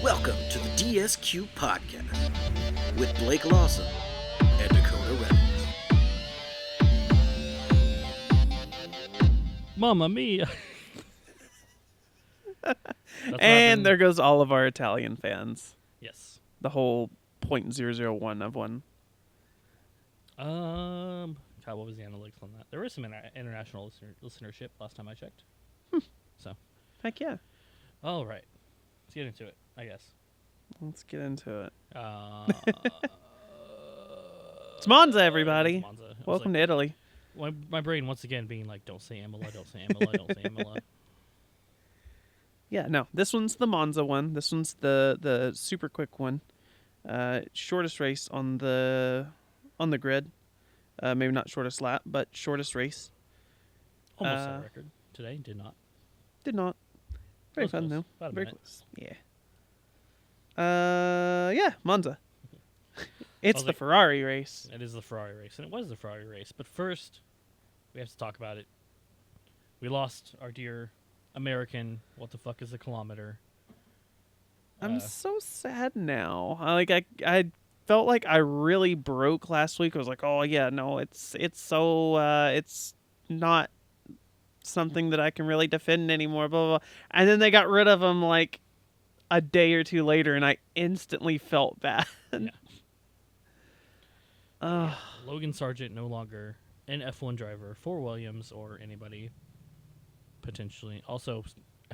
Welcome to the DSQ podcast with Blake Lawson and Dakota Reynolds. Mamma mia. And there goes all of our Italian fans. Yes. The whole 0.001 of one. God, what was the analytics on that? There was some international listenership last time I checked. So. Heck yeah. All right. Let's get into it, I guess. Let's get into it. It's Monza, everybody. It's Monza. Welcome to Italy. My brain once again being like, don't say Imola, don't say Imola, don't say Imola. Yeah, no. This one's the Monza one. This one's the super quick one. Shortest race on the grid. Maybe not shortest lap, but shortest race. Almost set a record today. Did not. Did not. Very Close, fun close. though. About a Very minute. close. Yeah. Yeah, Monza. It's the like, Ferrari race. It is the Ferrari race, and it was the Ferrari race. But first, we have to talk about it. We lost our dear American. What the fuck is a kilometer? I'm so sad now. I felt like I really broke last week. I was like, oh yeah, no, it's not something that I can really defend anymore. Blah blah. Blah. And then they got rid of him like a day or two later, and I instantly felt bad. Yeah. Logan Sargent no longer an F1 driver for Williams or anybody potentially. Also,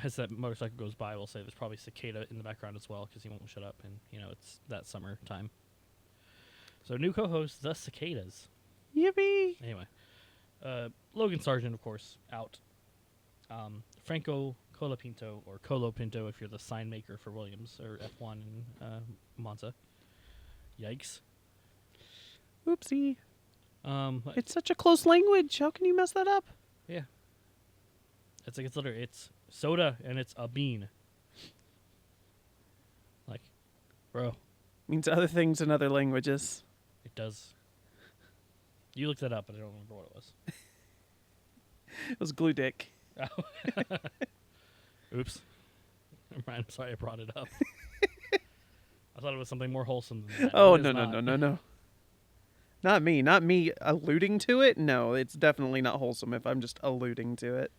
as that motorcycle goes by, we'll say there's probably cicada in the background as well because he won't shut up, and it's that summer time. So new co-host, the cicadas. Yippee! Anyway, Logan Sargent, of course, out. Franco Colapinto, or Colapinto if you're the sign maker for Williams or F1 in Monza. Yikes. Oopsie. It's such a close language. How can you mess that up? Yeah. It's soda and it's a bean. Like, bro. Means other things in other languages. It does. You looked that up, but I don't remember what it was. It was glue dick. Oops. I'm sorry I brought it up. I thought it was something more wholesome than that. Oh, no. Not me alluding to it. No, it's definitely not wholesome if I'm just alluding to it.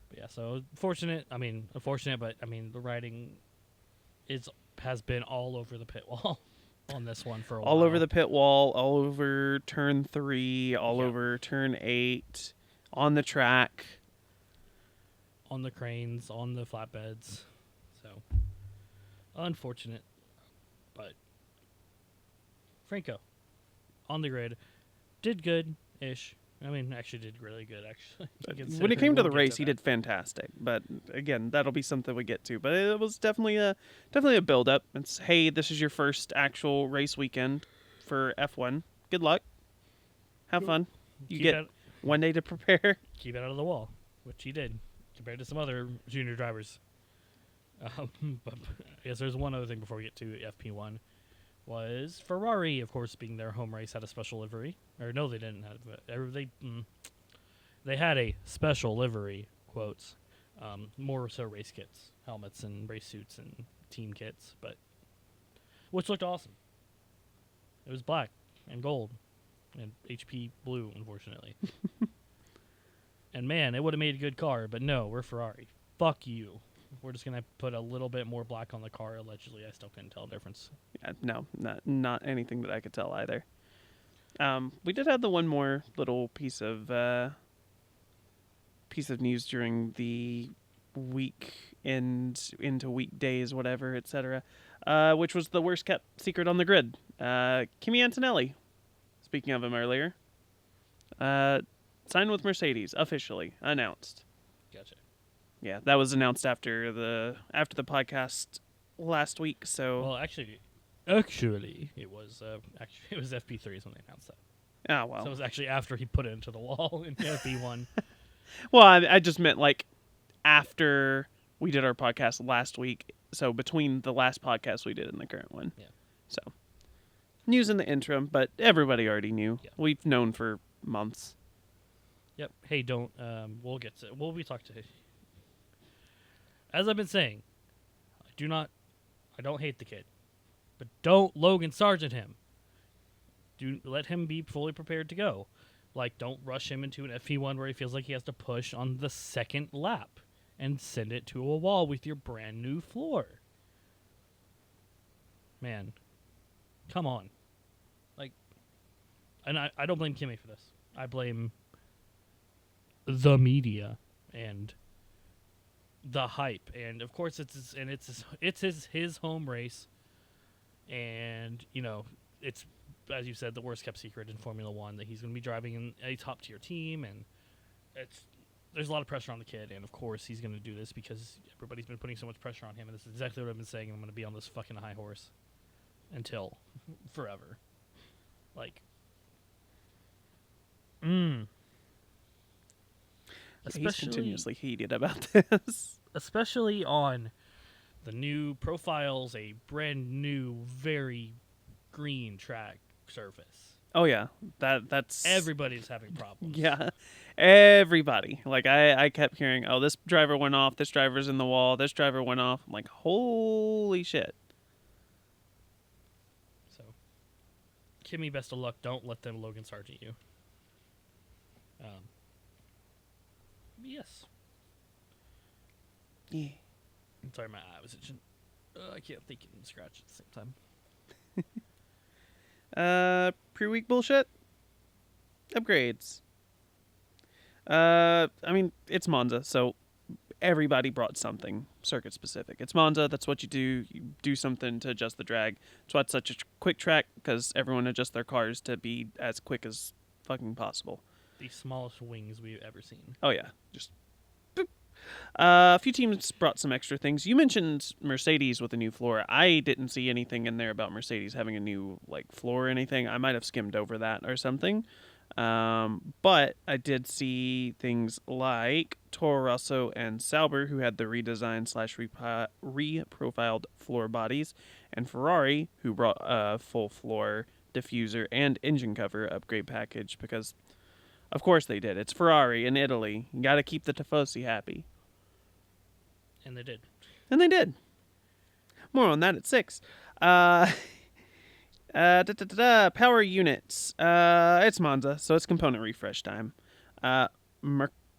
But yeah, so unfortunate, but the riding has been all over the pit wall on this one for a while. All over the pit wall, all over turn 3, all over turn 8, on the track. On the cranes, on the flatbeds. So, unfortunate. But Franco, on the grid, did good-ish. Actually did really good, actually. When it came to the race, he did fantastic. But, again, that'll be something we get to. But it was definitely a build-up. It's, hey, this is your first actual race weekend for F1. Good luck. Have fun. You get 1 day to prepare. Keep it out of the wall, which he did, compared to some other junior drivers. But I guess there's one other thing before we get to FP1. Was Ferrari, of course, being their home race, had a special livery. Or no, they didn't have it. They had a special livery, quotes. More so race kits, helmets and race suits and team kits, but which looked awesome. It was black and gold and HP blue, unfortunately. And man, it would have made a good car, but no, we're Ferrari. Fuck you. We're just gonna put a little bit more black on the car. Allegedly, I still couldn't tell a difference. Yeah, no, not anything that I could tell either. We did have the one more little piece of news during the week and into weekdays, whatever, etc., which was the worst kept secret on the grid. Kimi Antonelli, speaking of him earlier, signed with Mercedes officially announced. Gotcha. Yeah, that was announced after the podcast last week. So well, actually, it was FP3 when they announced that. Oh well, so it was actually after he put it into the wall in FP1. Well, I just meant like after we did our podcast last week. So between the last podcast we did and the current one. Yeah. So news in the interim, but everybody already knew. Yeah. We've known for months. Yep. Hey, don't. We'll be talking to. As I've been saying, I don't hate the kid, but don't Logan Sargent him. Do let him be fully prepared to go. Like, don't rush him into an FP1 where he feels like he has to push on the second lap and send it to a wall with your brand new floor. Man, come on. Like, and I don't blame Kimmy for this. I blame the media and the hype, and of course it's his home race, and you know it's, as you said, the worst kept secret in Formula One that he's going to be driving in a top tier team, and there's a lot of pressure on the kid, and of course he's going to do this because everybody's been putting so much pressure on him, and this is exactly what I've been saying. I'm going to be on this fucking high horse until forever. Like, He's continuously heated about this. Especially on the new profiles, a brand new, very green track surface. Oh yeah, that's everybody's having problems. Yeah, everybody. Like I kept hearing, oh, this driver went off, this driver's in the wall, this driver went off. I'm like, holy shit. So, Kimmy, best of luck. Don't let them Logan Sargent you. Yes. Yeah. I'm sorry, my eye was itching. I can't think and scratch at the same time. Pre-week bullshit. Upgrades. I mean, it's Monza, so everybody brought something circuit specific. It's Monza. That's what you do. You do something to adjust the drag. That's why it's such a quick track, because everyone adjusts their cars to be as quick as fucking possible. The smallest wings we've ever seen. Oh yeah, just. Boop. A few teams brought some extra things. You mentioned Mercedes with a new floor. I didn't see anything in there about Mercedes having a new floor or anything. I might have skimmed over that or something. But I did see things like Toro Rosso and Sauber, who had the redesigned / reprofiled floor bodies, and Ferrari, who brought a full floor diffuser and engine cover upgrade package, because of course they did. It's Ferrari in Italy. You got to keep the Tifosi happy. And they did. And they did. More on that at 6. Power units. It's Monza, so it's component refresh time.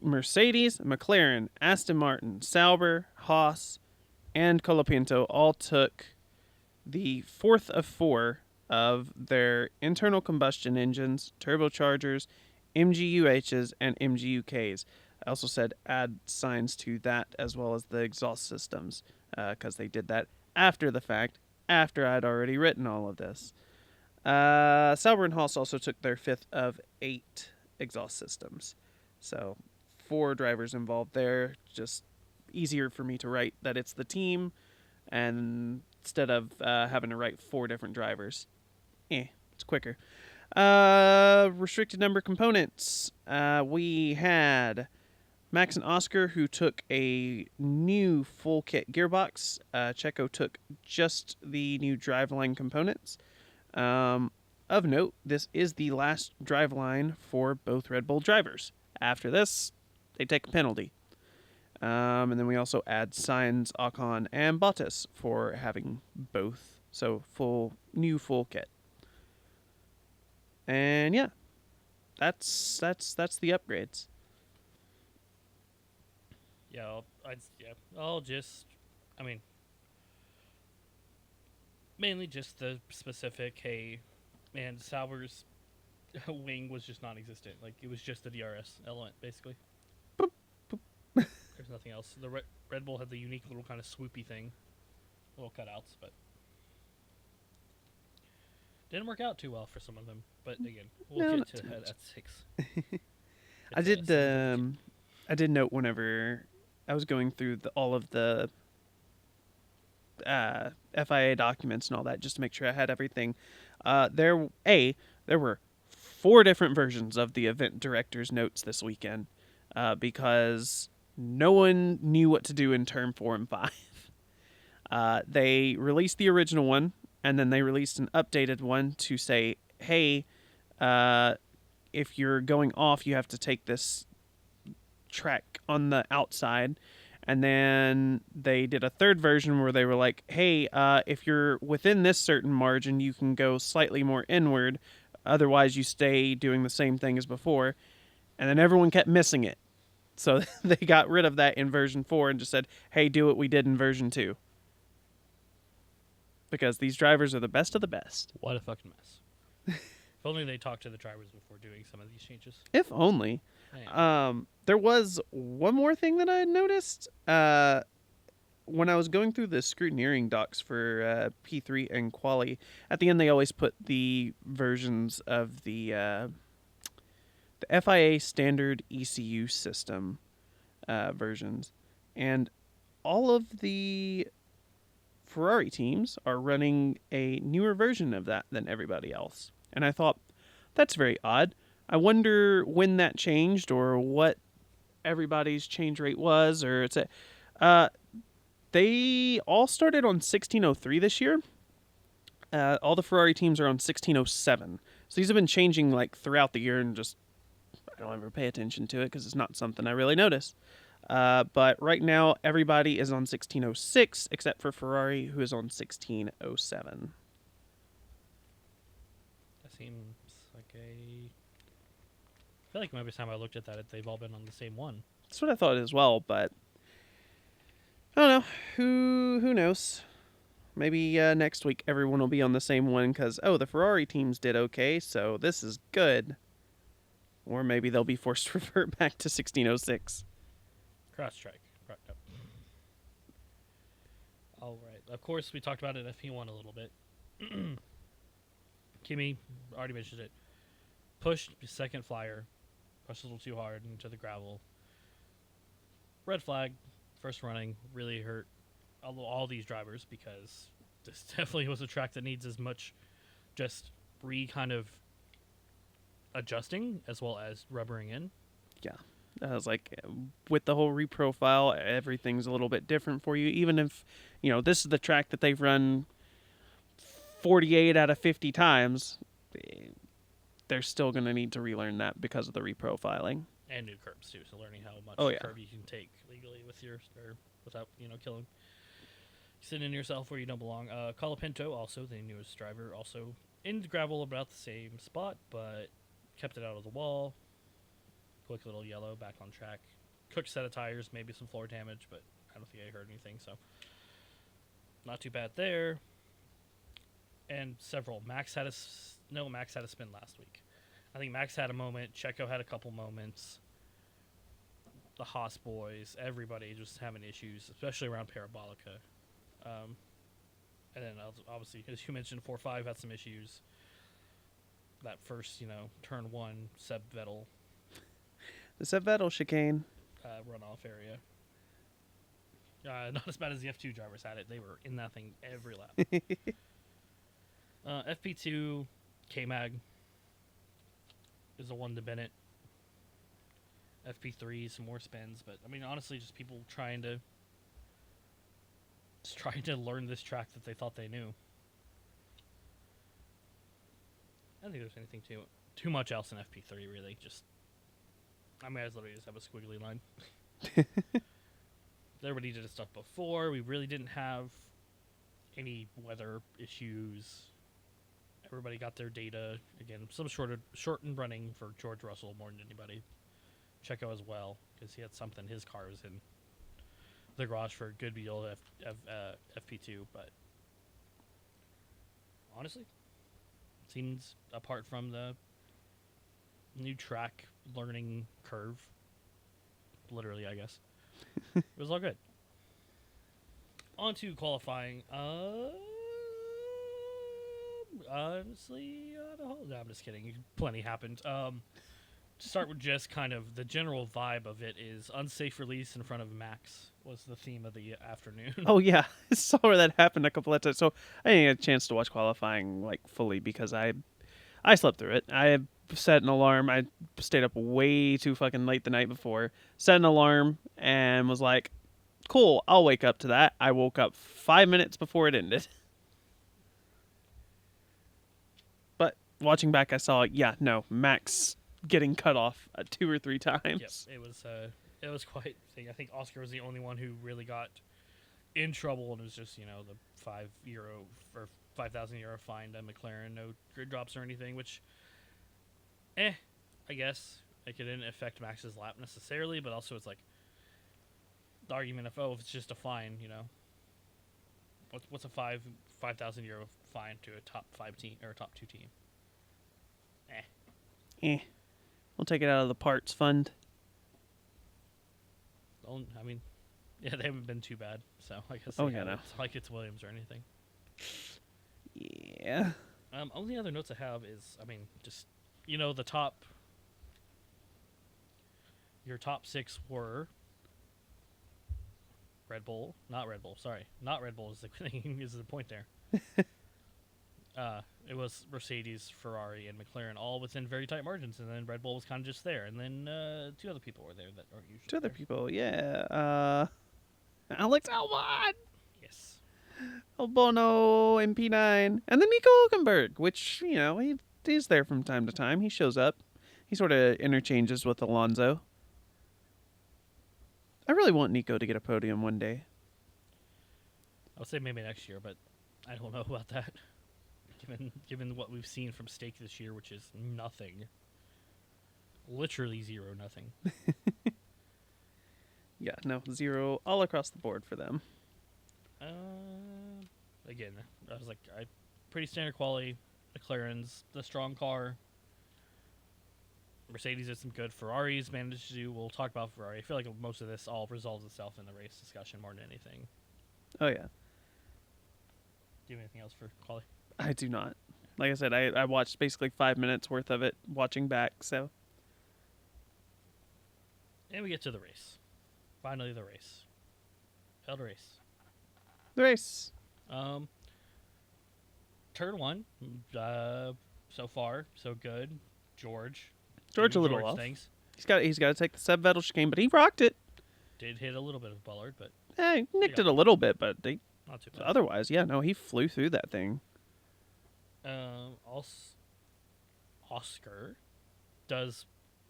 Mercedes, McLaren, Aston Martin, Sauber, Haas, and Colapinto all took the 4th of 4 of their internal combustion engines, turbochargers, MGUHs, and MGUKs. I also said add signs to that as well as the exhaust systems, because they did that after the fact, after I'd already written all of this. Sauber and Haas also took their 5th of 8 exhaust systems. So 4 drivers involved there. Just easier for me to write that it's the team, and instead of having to write 4 different drivers. It's quicker. Restricted number components. We had Max and Oscar, who took a new full kit gearbox. Checo took just the new driveline components. Of note, this is the last driveline for both Red Bull drivers. After this, they take a penalty. And then we also add Sainz, Ocon, and Bottas for having both. So new full kit. And yeah, that's the upgrades. Mainly just the specific, hey, man, Sauber's wing was just non-existent. Like, it was just the DRS element, basically. Boop, boop. There's nothing else. The Red Bull had the unique little kind of swoopy thing. Little cutouts, but didn't work out too well for some of them. But again, we'll get to that at 6. I did note whenever I was going through all of the FIA documents and all that, just to make sure I had everything. There were 4 different versions of the event director's notes this weekend, because no one knew what to do in Term 4 and 5. They released the original one, and then they released an updated one to say, hey, if you're going off, you have to take this track on the outside. And then they did a third version where they were like, hey, if you're within this certain margin, you can go slightly more inward. Otherwise, you stay doing the same thing as before. And then everyone kept missing it. So they got rid of that in version 4 and just said, hey, do what we did in version 2. Because these drivers are the best of the best. What a fucking mess. If only they talked to the drivers before doing some of these changes. If only. Anyway. There was one more thing that I noticed. When I was going through the scrutineering docs for P3 and Quali, at the end they always put the versions of the FIA standard ECU system versions. And all of the Ferrari teams are running a newer version of that than everybody else. And I thought, that's very odd. I wonder when that changed or what everybody's change rate was. Or it's they all started on 1603 this year. All the Ferrari teams are on 1607. So these have been changing like throughout the year, and just I don't ever pay attention to it because it's not something I really notice. But right now, everybody is on 1606 except for Ferrari, who is on 1607. That seems like I feel like every time I looked at that, they've all been on the same one. That's what I thought as well, but I don't know. Who knows? Maybe next week everyone will be on the same one because, the Ferrari teams did okay, so this is good. Or maybe they'll be forced to revert back to 1606. Cross-strike. Yep. All right. Of course, we talked about it at FP1 a little bit. Kimi, already mentioned it. Pushed second flyer. Pushed a little too hard into the gravel. Red flag. First running. Really hurt all these drivers because this definitely was a track that needs as much just kind of adjusting as well as rubbering in. Yeah. I was like, with the whole reprofile, everything's a little bit different for you. Even if, this is the track that they've run 48 out of 50 times, they're still going to need to relearn that because of the reprofiling. And new curbs, too. So learning how much curb you can take legally with without, killing. Sitting yourself where you don't belong. Colapinto, also the newest driver, also in gravel about the same spot, but kept it out of the wall. Quick little yellow, back on track. Cooked set of tires, maybe some floor damage, but I don't think I heard anything, so not too bad there. And several. Max had a spin last week. I think Max had a moment. Checo had a couple moments. The Haas boys, everybody just having issues, especially around Parabolica. And then obviously, as you mentioned, 4-5 had some issues. That first, turn 1, Seb Vettel. The Seb Vettel chicane. Runoff area. Not as bad as the F2 drivers had it. They were in that thing every lap. FP2, K-Mag is the one to Bennett. FP3, some more spins. But, honestly, just people trying to learn this track that they thought they knew. I don't think there's anything too much else in FP3, really. I literally just have a squiggly line. Everybody did stuff before. We really didn't have any weather issues. Everybody got their data. Again, some shortened running for George Russell more than anybody. Checo as well, because he had something. His car was in the garage for a good deal of FP2, but honestly, seems apart from the new track learning curve, literally, I guess, it was all good. On to qualifying. Honestly, no, I'm just kidding. Plenty happened. To start with just kind of the general vibe of it is unsafe release in front of Max was the theme of the afternoon. Oh, yeah. I saw where that happened a couple of times. So I didn't get a chance to watch qualifying fully because I slept through it. I set an alarm. I stayed up way too fucking late the night before. Set an alarm and was like, cool, I'll wake up to that. I woke up 5 minutes before it ended. But watching back, I saw, Max getting cut off 2 or 3 times. Yep, it was It was quite. I think Oscar was the only one who really got in trouble, and it was just the €5 or 5,000 euro fine to McLaren, no grid drops or anything. Which, I guess it didn't affect Max's lap necessarily, but also it's like the argument of if it's just a fine, what's a 5,000 euro fine to a top 5 team or a top 2 team? We'll take it out of the parts fund. I mean, yeah, they haven't been too bad, so I guess no. it's like it's Williams or anything. Yeah. Only other notes I have is, just the top. Your top 6 were not Red Bull is the thing, is the point there. It was Mercedes, Ferrari, and McLaren, all within very tight margins, and then Red Bull was kind of just there, and then 2 other people were there that aren't usually. 2 other there. people, yeah. Alex Albon. Yes. Albono, MP9, and then Nico Hülkenberg, which he's there from time to time. He shows up. He sort of interchanges with Alonso. I really want Nico to get a podium one day. I would say maybe next year, but I don't know about that. Given what we've seen from Stake this year, which is nothing. Literally 0, nothing. Yeah, no, 0 all across the board for them. Again, I was like, pretty standard quality. McLaren's the strong car. Mercedes did some good. Ferrari's managed to do. We'll talk about Ferrari. I feel like most of this all resolves itself in the race discussion more than anything. Oh, yeah. Do you have anything else for quality? I do not. Like I said, I watched basically 5 minutes worth of it watching back, so. And we get to the race. Finally, the race. Held race. The race. Turn 1. So far, so good. George A little George off. Things. He's got to take the Sept Vettel chicane, but he rocked it. Did hit a little bit of Bullard, but He nicked it a little bit, but not too bad. otherwise, yeah, no, he flew through that thing. Oscar does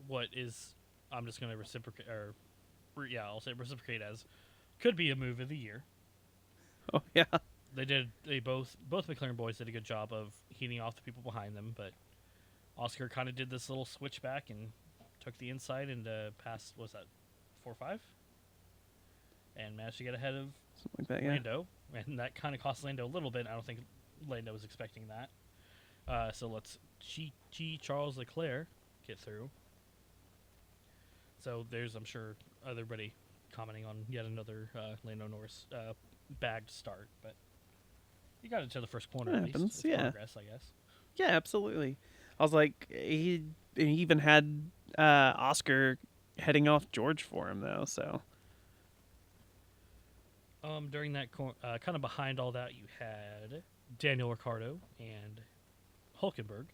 what is, I'm just going to reciprocate, I'll say reciprocate as, could be a move of the year. Oh, yeah. They both McLaren boys did a good job of heating off the people behind them, but Oscar kind of did this little switchback and took the inside and passed, what was that, 4-5? And managed to get ahead of Something like that, yeah. Lando, and that kind of cost Lando a little bit. I don't think Lando was expecting that. So let's Charles Leclerc get through. So there's, I'm sure, everybody commenting on yet another Lando Norris bagged start, but he got into the first corner. At happens, least. It's yeah. progress, I guess. Yeah, absolutely. I was like, he even had Oscar heading off George for him, though, so. During that kind of behind all that, you had Daniel Ricciardo and Hülkenberg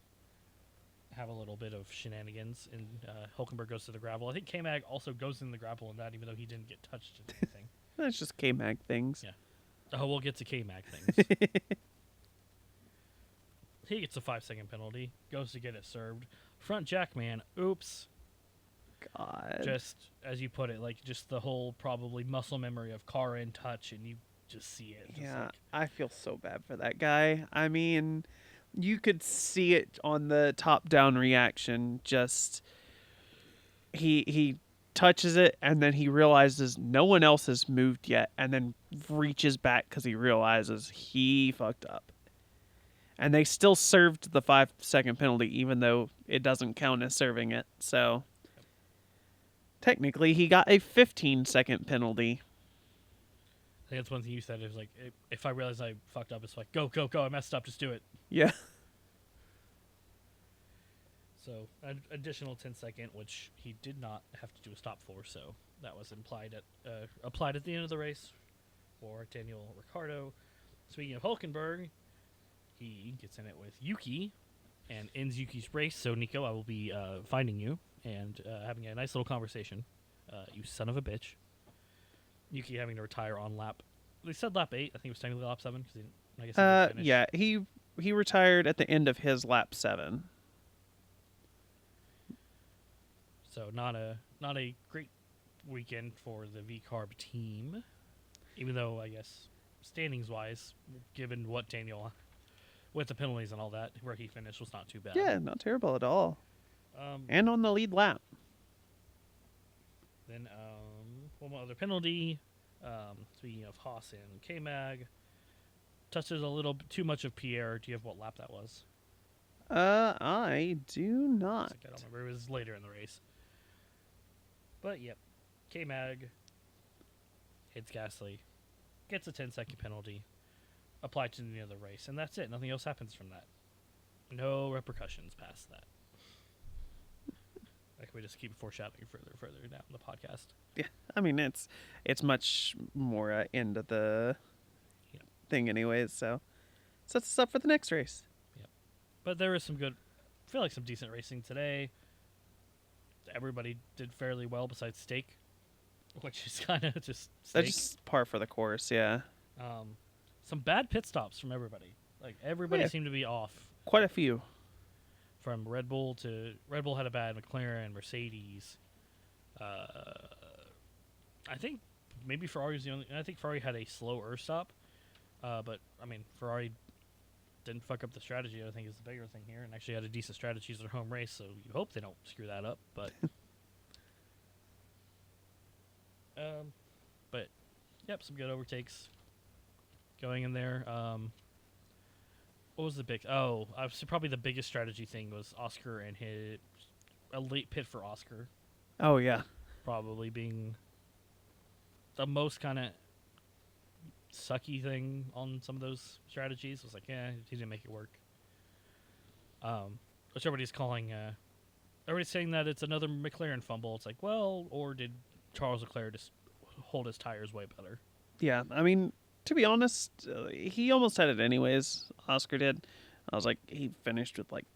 have a little bit of shenanigans, and Hülkenberg goes to the gravel. I think K-Mag also goes in the gravel in that, even though he didn't get touched in anything. That's just K-Mag things. Yeah. Oh, we'll get to K-Mag things. He gets a 5-second penalty, goes to get it served. Front jackman, oops. God. Just, as you put it, like just the whole probably muscle memory of car in touch, and you just see it. Yeah, I feel so bad for that guy. I mean, you could see it on the top-down reaction. Just he touches it, and then he realizes no one else has moved yet, and then reaches back because he realizes he fucked up. And they still served the 5-second penalty, even though it doesn't count as serving it. So technically, he got a 15-second penalty. I think that's one thing you said. It was like, if I realize I fucked up, it's like, go, I messed up, just do it. Yeah. So, an additional 10-second, which he did not have to do a stop for, so that was applied at the end of the race for Daniel Ricciardo. Speaking of Hülkenberg, he gets in it with Yuki and ends Yuki's race. So, Nico, I will be finding you and having a nice little conversation. You son of a bitch. Yuki having to retire on lap. They said lap 8. I think it was technically lap 7 because I guess he didn't finish. Yeah, he retired at the end of his lap 7. So not a great weekend for the V-Carb team, even though I guess standings-wise, given what Daniel, with the penalties and all that, where he finished was not too bad. Yeah, not terrible at all. Um, And on the lead lap. Then one more other penalty. Speaking of Haas and K-Mag, touches a little bit too much of Pierre. Do you have what lap that was? I do not. I don't remember. It was later in the race. But, yep. K-Mag hits Gasly, gets a 10-second penalty, applied to the end of the race, and that's it. Nothing else happens from that. No repercussions past that. Like we just keep foreshadowing further down the podcast. Yeah, I mean it's much more end of the thing, anyways. So sets us up for the next race. Yep. But there was some good, I feel like some decent racing today. Everybody did fairly well besides Steak, which is kind of just Steak. That's just par for the course. Yeah. Some bad pit stops from everybody. Like everybody seemed to be off. Quite a few. From Red Bull had a bad McLaren, Mercedes. I think maybe Ferrari's the only. I think Ferrari had a slower stop, but I mean Ferrari didn't fuck up the strategy. I think is the bigger thing here, and actually had a decent strategy as their home race. So you hope they don't screw that up. But but yep, some good overtakes going in there. What was the big? Oh, probably the biggest strategy thing was Oscar and his a late pit for Oscar. Oh yeah, probably being the most kind of sucky thing on some of those strategies. It was like, yeah, he didn't make it work. Which everybody's calling. Everybody's saying that it's another McLaren fumble. It's like, well, or did Charles Leclerc just hold his tires way better? Yeah, I mean, to be honest, he almost had it anyways. Oscar did. I was like, he finished with like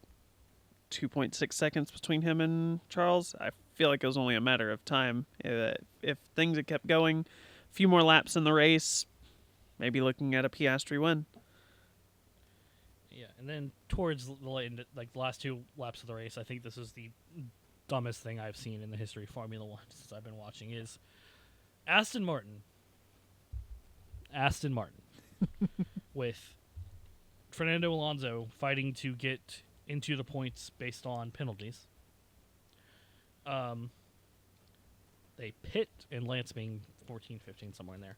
2.6 seconds between him and Charles. I feel like it was only a matter of time. If things had kept going, a few more laps in the race, maybe looking at a Piastri win. Yeah, and then towards the last 2 laps of the race, I think this is the dumbest thing I've seen in the history of Formula One since I've been watching is Aston Martin with Fernando Alonso fighting to get into the points based on penalties. They pit, and Lance being 14, 15, somewhere in there,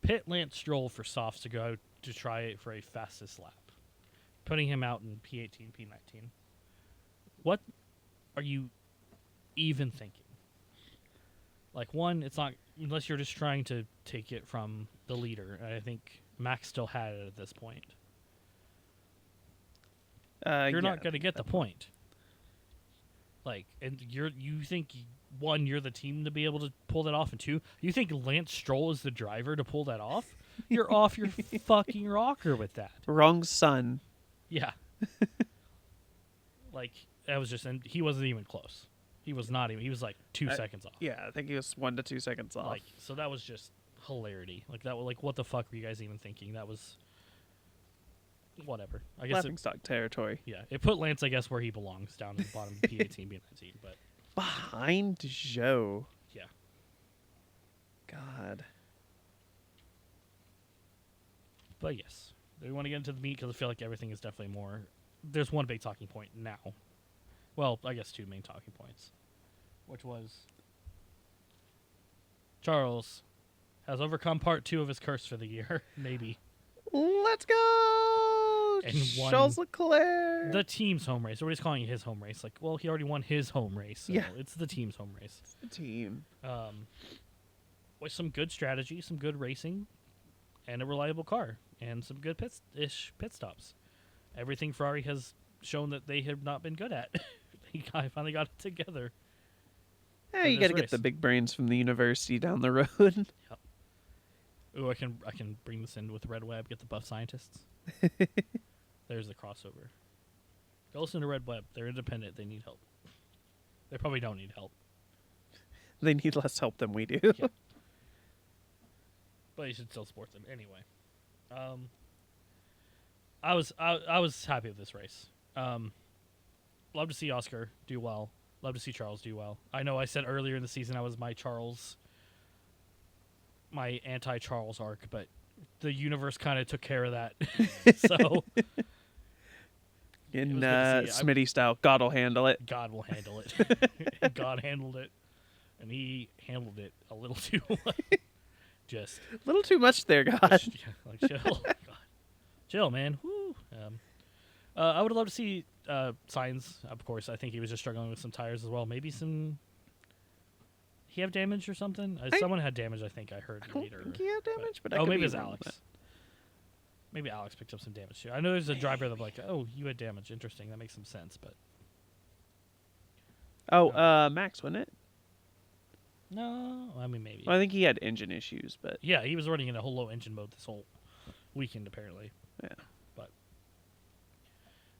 pit Lance Stroll for softs to go to try it for a fastest lap, putting him out in P18, P19. What are you even thinking? Like, one, it's not, unless you're just trying to take it from the leader. I think Max still had it at this point. You're not going to get the point. Like, and you think, one, you're the team to be able to pull that off, and two, you think Lance Stroll is the driver to pull that off? You're off your fucking rocker with that. Wrong son. Yeah. Like, that was just, and he wasn't even close. He was not even. He was like 2 seconds off. Yeah, I think he was 1 to 2 seconds off. Like, so that was just hilarity. Like that. Like, what the fuck were you guys even thinking? That was whatever. I guess laughingstock territory. Yeah, it put Lance, I guess, where he belongs, down at the bottom of P18, P19. But behind Joe. Yeah. God. But yes, do we want to get into the meat because I feel like everything is definitely more. There's one big talking point now. Well, I guess 2 main talking points, which was Charles has overcome part 2 of his curse for the year, maybe. Let's go! And Charles Leclerc! The team's home race. Everybody's calling it his home race. Like, well, he already won his home race. So yeah. It's the team's home race. It's the team. With some good strategy, some good racing, and a reliable car, and some good pit stops. Everything Ferrari has shown that they have not been good at. He finally got it together. Yeah, you got to get the big brains from the university down the road. Yep. Ooh, I can bring this in with Red Web. Get the buff scientists. There's the crossover. Go listen to Red Web. They're independent. They need help. They probably don't need help. They need less help than we do. Yeah. But you should still support them anyway. I was happy with this race. Love to see Oscar do well. Love to see Charles do well. I know I said earlier in the season I was my Charles my anti-Charles arc, but the universe kind of took care of that. So In good to see. Smitty style, God will handle it. God will handle it. God handled it, and he handled it a little too just A little too much there, God. like chill. God. Chill, man. Woo. I would love to see signs. Of course, I think he was just struggling with some tires as well. Maybe some. He have damage or something? Someone had damage. I think I heard I don't later. think he had damage, but I oh, could maybe be it's wrong on Alex. that. Maybe Alex picked up some damage too. I know there's a driver that's like, oh, you had damage. Interesting. That makes some sense. But Max, wasn't it? no, I mean maybe. Well, I think he had engine issues, but Yeah, he was running in a whole low engine mode this whole weekend apparently. yeah. But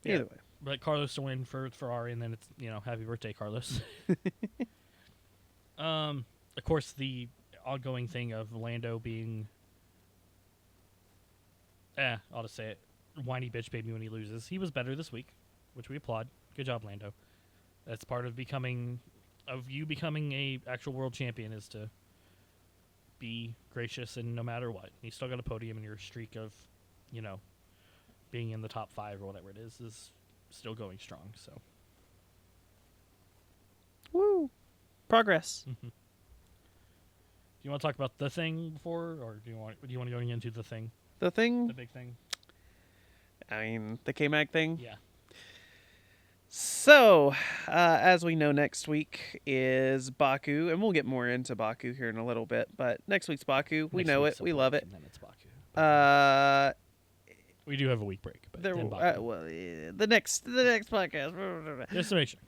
Either way. But Carlos to win for Ferrari, and then it's happy birthday, Carlos. Of course, the ongoing thing of Lando being, I'll just say it, whiny bitch baby when he loses. He was better this week, which we applaud. Good job, Lando. That's part of becoming a actual world champion is to be gracious and no matter what. You still got a podium, and your streak of, being in the top 5 or whatever it is still going strong. So, Woo! Progress. Do you want to talk about the thing before, or do you want to go into the thing, The thing, the big thing? I mean, the K-Mag thing. Yeah. So, as we know, next week is Baku, and we'll get more into Baku here in a little bit. But next week's Baku, we Next know week's it, we love it. And then it's Baku. We do have a week break, but There, then Baku. the next podcast. Just to make sure.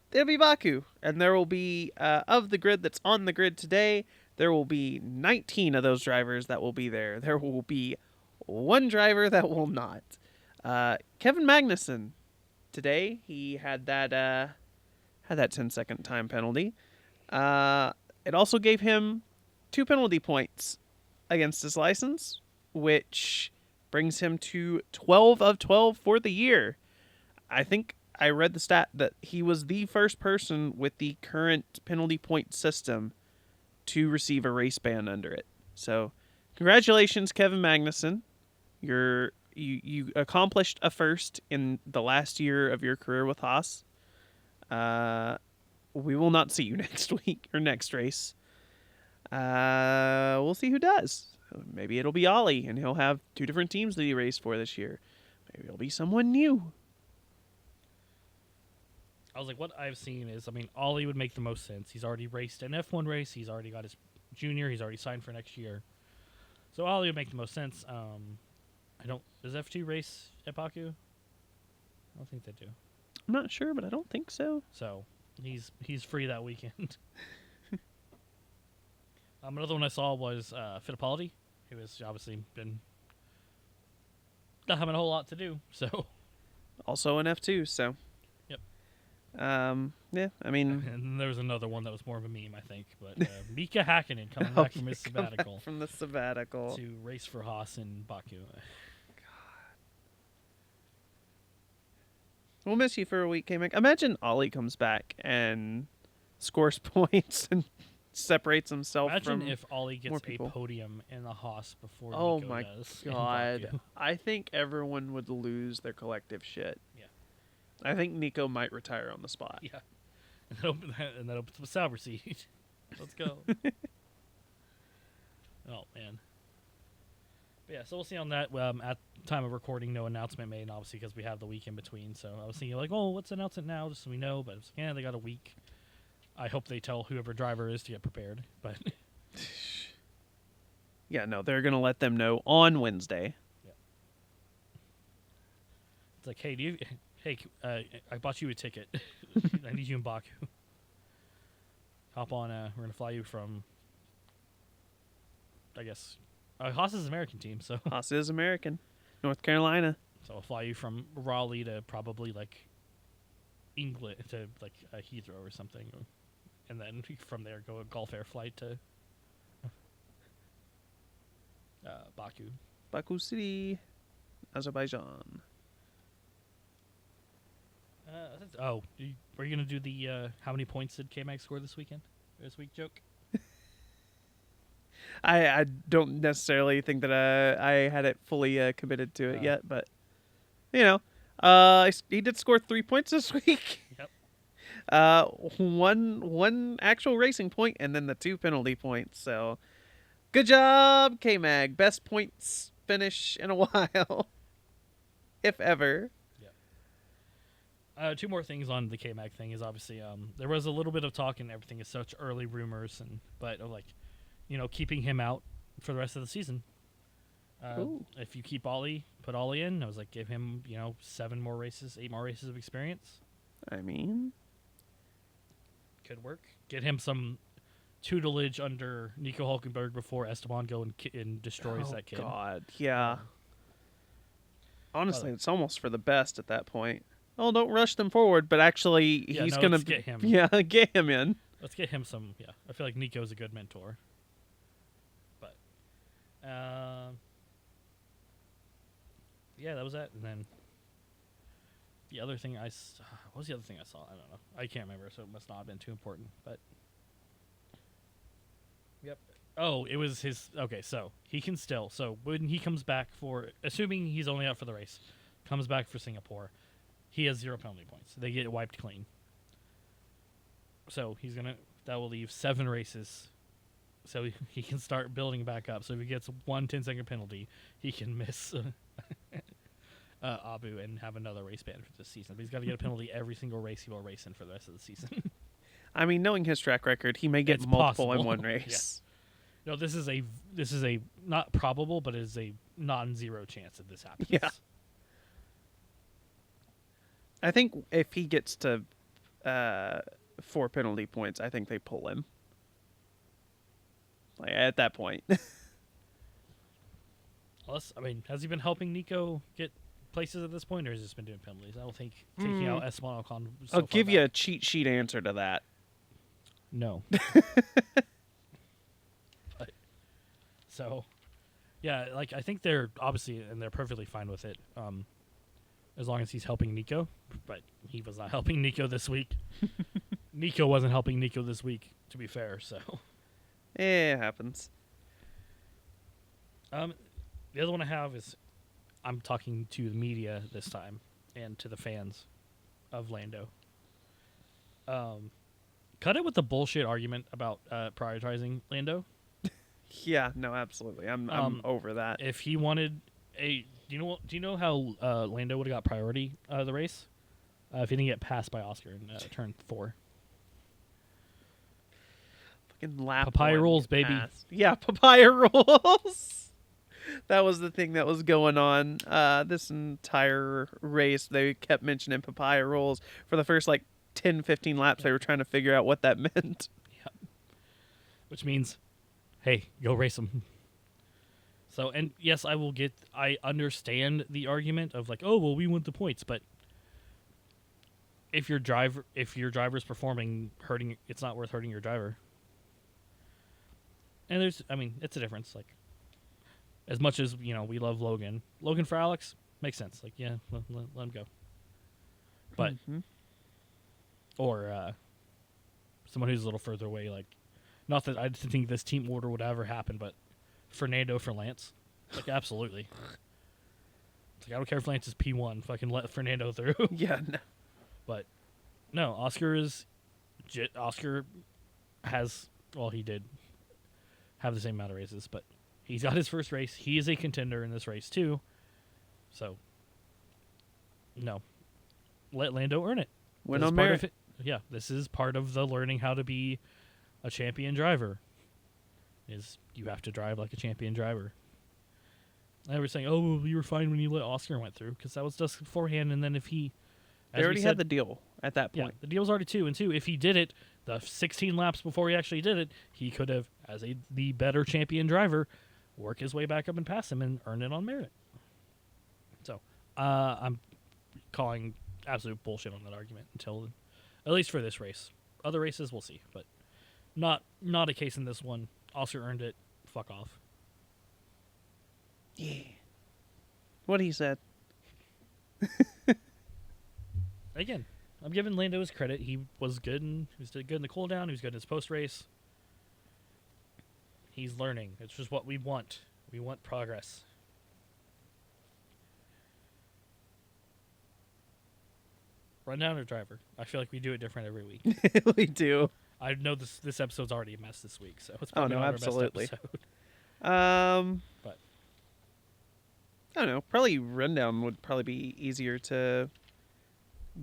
There'll be Baku, and there will be of the grid that's on the grid today. There will be 19 of those drivers that will be there. There will be one driver that will not. Kevin Magnussen. Today he had that 10-second time penalty. It also gave him 2 penalty points against his license, which brings him to 12 of 12 for the year. I think I read the stat that he was the first person with the current penalty point system to receive a race ban under it. So, congratulations, Kevin Magnussen. You accomplished a first in the last year of your career with Haas. We will not see you next week or next race. We'll see who does. Maybe it'll be Ollie, and he'll have 2 different teams that he raced for this year. Maybe it'll be someone new. I was like, what I've seen is, Ollie would make the most sense. He's already raced an F1 race. He's already got his junior. He's already signed for next year. So Ollie would make the most sense. Does F2 race at Baku? I don't think they do. I'm not sure, but I don't think so. So he's free that weekend. Another one I saw was Fittipaldi, who has obviously been not having a whole lot to do. So Also an F2, so. Yep. Yeah, I mean. And there was another one that was more of a meme, I think. But Mika Hakkinen coming back from his sabbatical. From the sabbatical. To race for Haas in Baku. We'll miss you for a week, K-Mac. Imagine Ollie comes back and scores points and separates himself Imagine from if Ollie more gets a people. podium in the Haas before Oh Nico my does in god. Baku. I think everyone would lose their collective shit. Yeah. I think Nico might retire on the spot. Yeah. And that opens up a salver seat. Let's go. Oh, man. But yeah, so we'll see on that. At time of recording, no announcement made, obviously, because we have the week in between. So I was thinking, like, oh, let's announce it now just so we know. But it's like, yeah, they got a week. I hope they tell whoever driver is to get prepared. But Yeah, no, they're going to let them know on Wednesday. it's like, hey, I bought you a ticket. I need you in Baku. Hop on. We're going to fly you from, I guess, Haas is an American team, so. Haas is American. North Carolina. So I'll fly you from Raleigh to probably, like, England, to, like, Heathrow or something. And then from there, go a Gulf Air flight to Baku. Baku City, Azerbaijan. Were you going to do the how many points did K-Mag score this weekend? This week joke? I don't necessarily think that I had it fully committed to it yet, but you know, he did score 3 points this week. Yep. One actual racing point, and then the 2 penalty points. So, good job, K-Mag. Best points finish in a while, if ever. Two more things on the K-Mag thing is obviously there was a little bit of talk and everything is such early rumors but like, keeping him out for the rest of the season. If you keep Ollie, put Ollie in. I was like, give him 8 more races of experience. I mean, could work. Get him some tutelage under Nico Hulkenberg before Esteban and destroys that kid. Oh God, yeah. Honestly, it's almost for the best at that point. Oh, don't rush them forward, but actually, he's gonna get him. Yeah, get him in. Let's get him some. Yeah, I feel like Nico's a good mentor. But, yeah, that was that. And then the other thing what was the other thing I saw? I don't know. I can't remember, so it must not have been too important. But, yep. Oh, it was his. Okay, so he can still. So when he comes back assuming he's only out for the race, comes back for Singapore. He has 0 penalty points. They get wiped clean. So that will leave 7 races. So he can start building back up. So if he gets 1 10-second penalty, he can miss Abu and have another race ban for this season. But he's got to get a penalty every single race he will race in for the rest of the season. I mean, knowing his track record, he may get It's multiple possible. in one race. Yeah. No, this is a not probable, but it is a non-zero chance that this happens. Yeah. I think if he gets to 4 penalty points, I think they pull him. Like at that point. Unless, has he been helping Nico get places at this point, or has he just been doing penalties? I don't think taking out Esteban Ocon. I'll give you a cheat sheet answer to that. No. So, yeah, like I think they're obviously and they're perfectly fine with it. As long as he's helping Nico, but he was not helping Nico this week. Nico wasn't helping Nico this week, to be fair. So, It happens. the other one I have is I'm talking to the media this time and to the fans of Lando. Cut it with the bullshit argument about prioritizing Lando. Yeah, no, absolutely. I'm over that. If he wanted do you know how Lando would have got priority of the race if he didn't get passed by Oscar in turn 4? Fucking lap Papaya one Rules, get baby. passed. Yeah, Papaya Rules. That was the thing that was going on this entire race. They kept mentioning Papaya Rules for the first 10, 15 laps. They were trying to figure out what that meant. Yep. Which means, hey, go race them. So, and yes, I understand the argument of oh, well, we want the points, but if your driver's performing, it's not worth hurting your driver. And it's a difference. As much as, we love Logan for Alex makes sense. Let him go. But, or someone who's a little further away, not that I didn't think this team order would ever happen, but Fernando for Lance. Absolutely. I don't care if Lance is P1. Fucking let Fernando through. Yeah, no. But, no, Oscar has, he did have the same amount of races, but he's got his first race. He is a contender in this race, too. So, no. Let Lando earn it. Win on merit. Yeah, this is part of the learning how to be a champion driver. Is you have to drive like a champion driver. They were saying, "Oh, well, you were fine when you let Oscar went through because that was just beforehand." And then if he, they already had the deal at that point. Yeah, the deal was already 2 and 2. If he did it the 16 laps before he actually did it, he could have, as the better champion driver, work his way back up and pass him and earn it on merit. So, I'm calling absolute bullshit on that argument until, at least for this race. Other races, we'll see, but not a case in this one. Oscar earned it. Fuck off. Yeah. What he said. Again, I'm giving Lando his credit. He was good and he was good in the cooldown. He was good in his post race. He's learning. It's just what we want. We want progress. Rundown or driver? I feel like we do it different every week. We do. I know this episode's already a mess this week, so it's Oh, probably no, not absolutely. our best episode. But But I don't know. Probably rundown would probably be easier to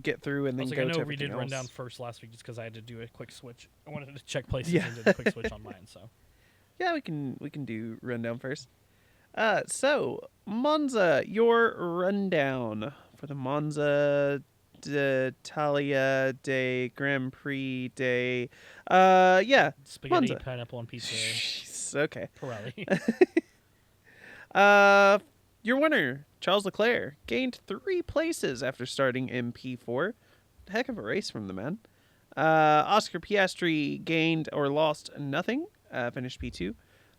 get through and I then was like, go I know to we everything did else. rundown first last week just because I had to do a quick switch. I wanted to check places Yeah. and did a quick switch on mine. So Yeah, we can do rundown first. So Monza, your rundown for the Monza d'Italia Day Grand Prix Day. Yeah, spaghetti, Monza. pineapple, and pizza. Jeez, okay. Pirelli. Your winner, Charles Leclerc, gained 3 places after starting in P4. Heck of a race from the man. Oscar Piastri gained or lost nothing, finished P2.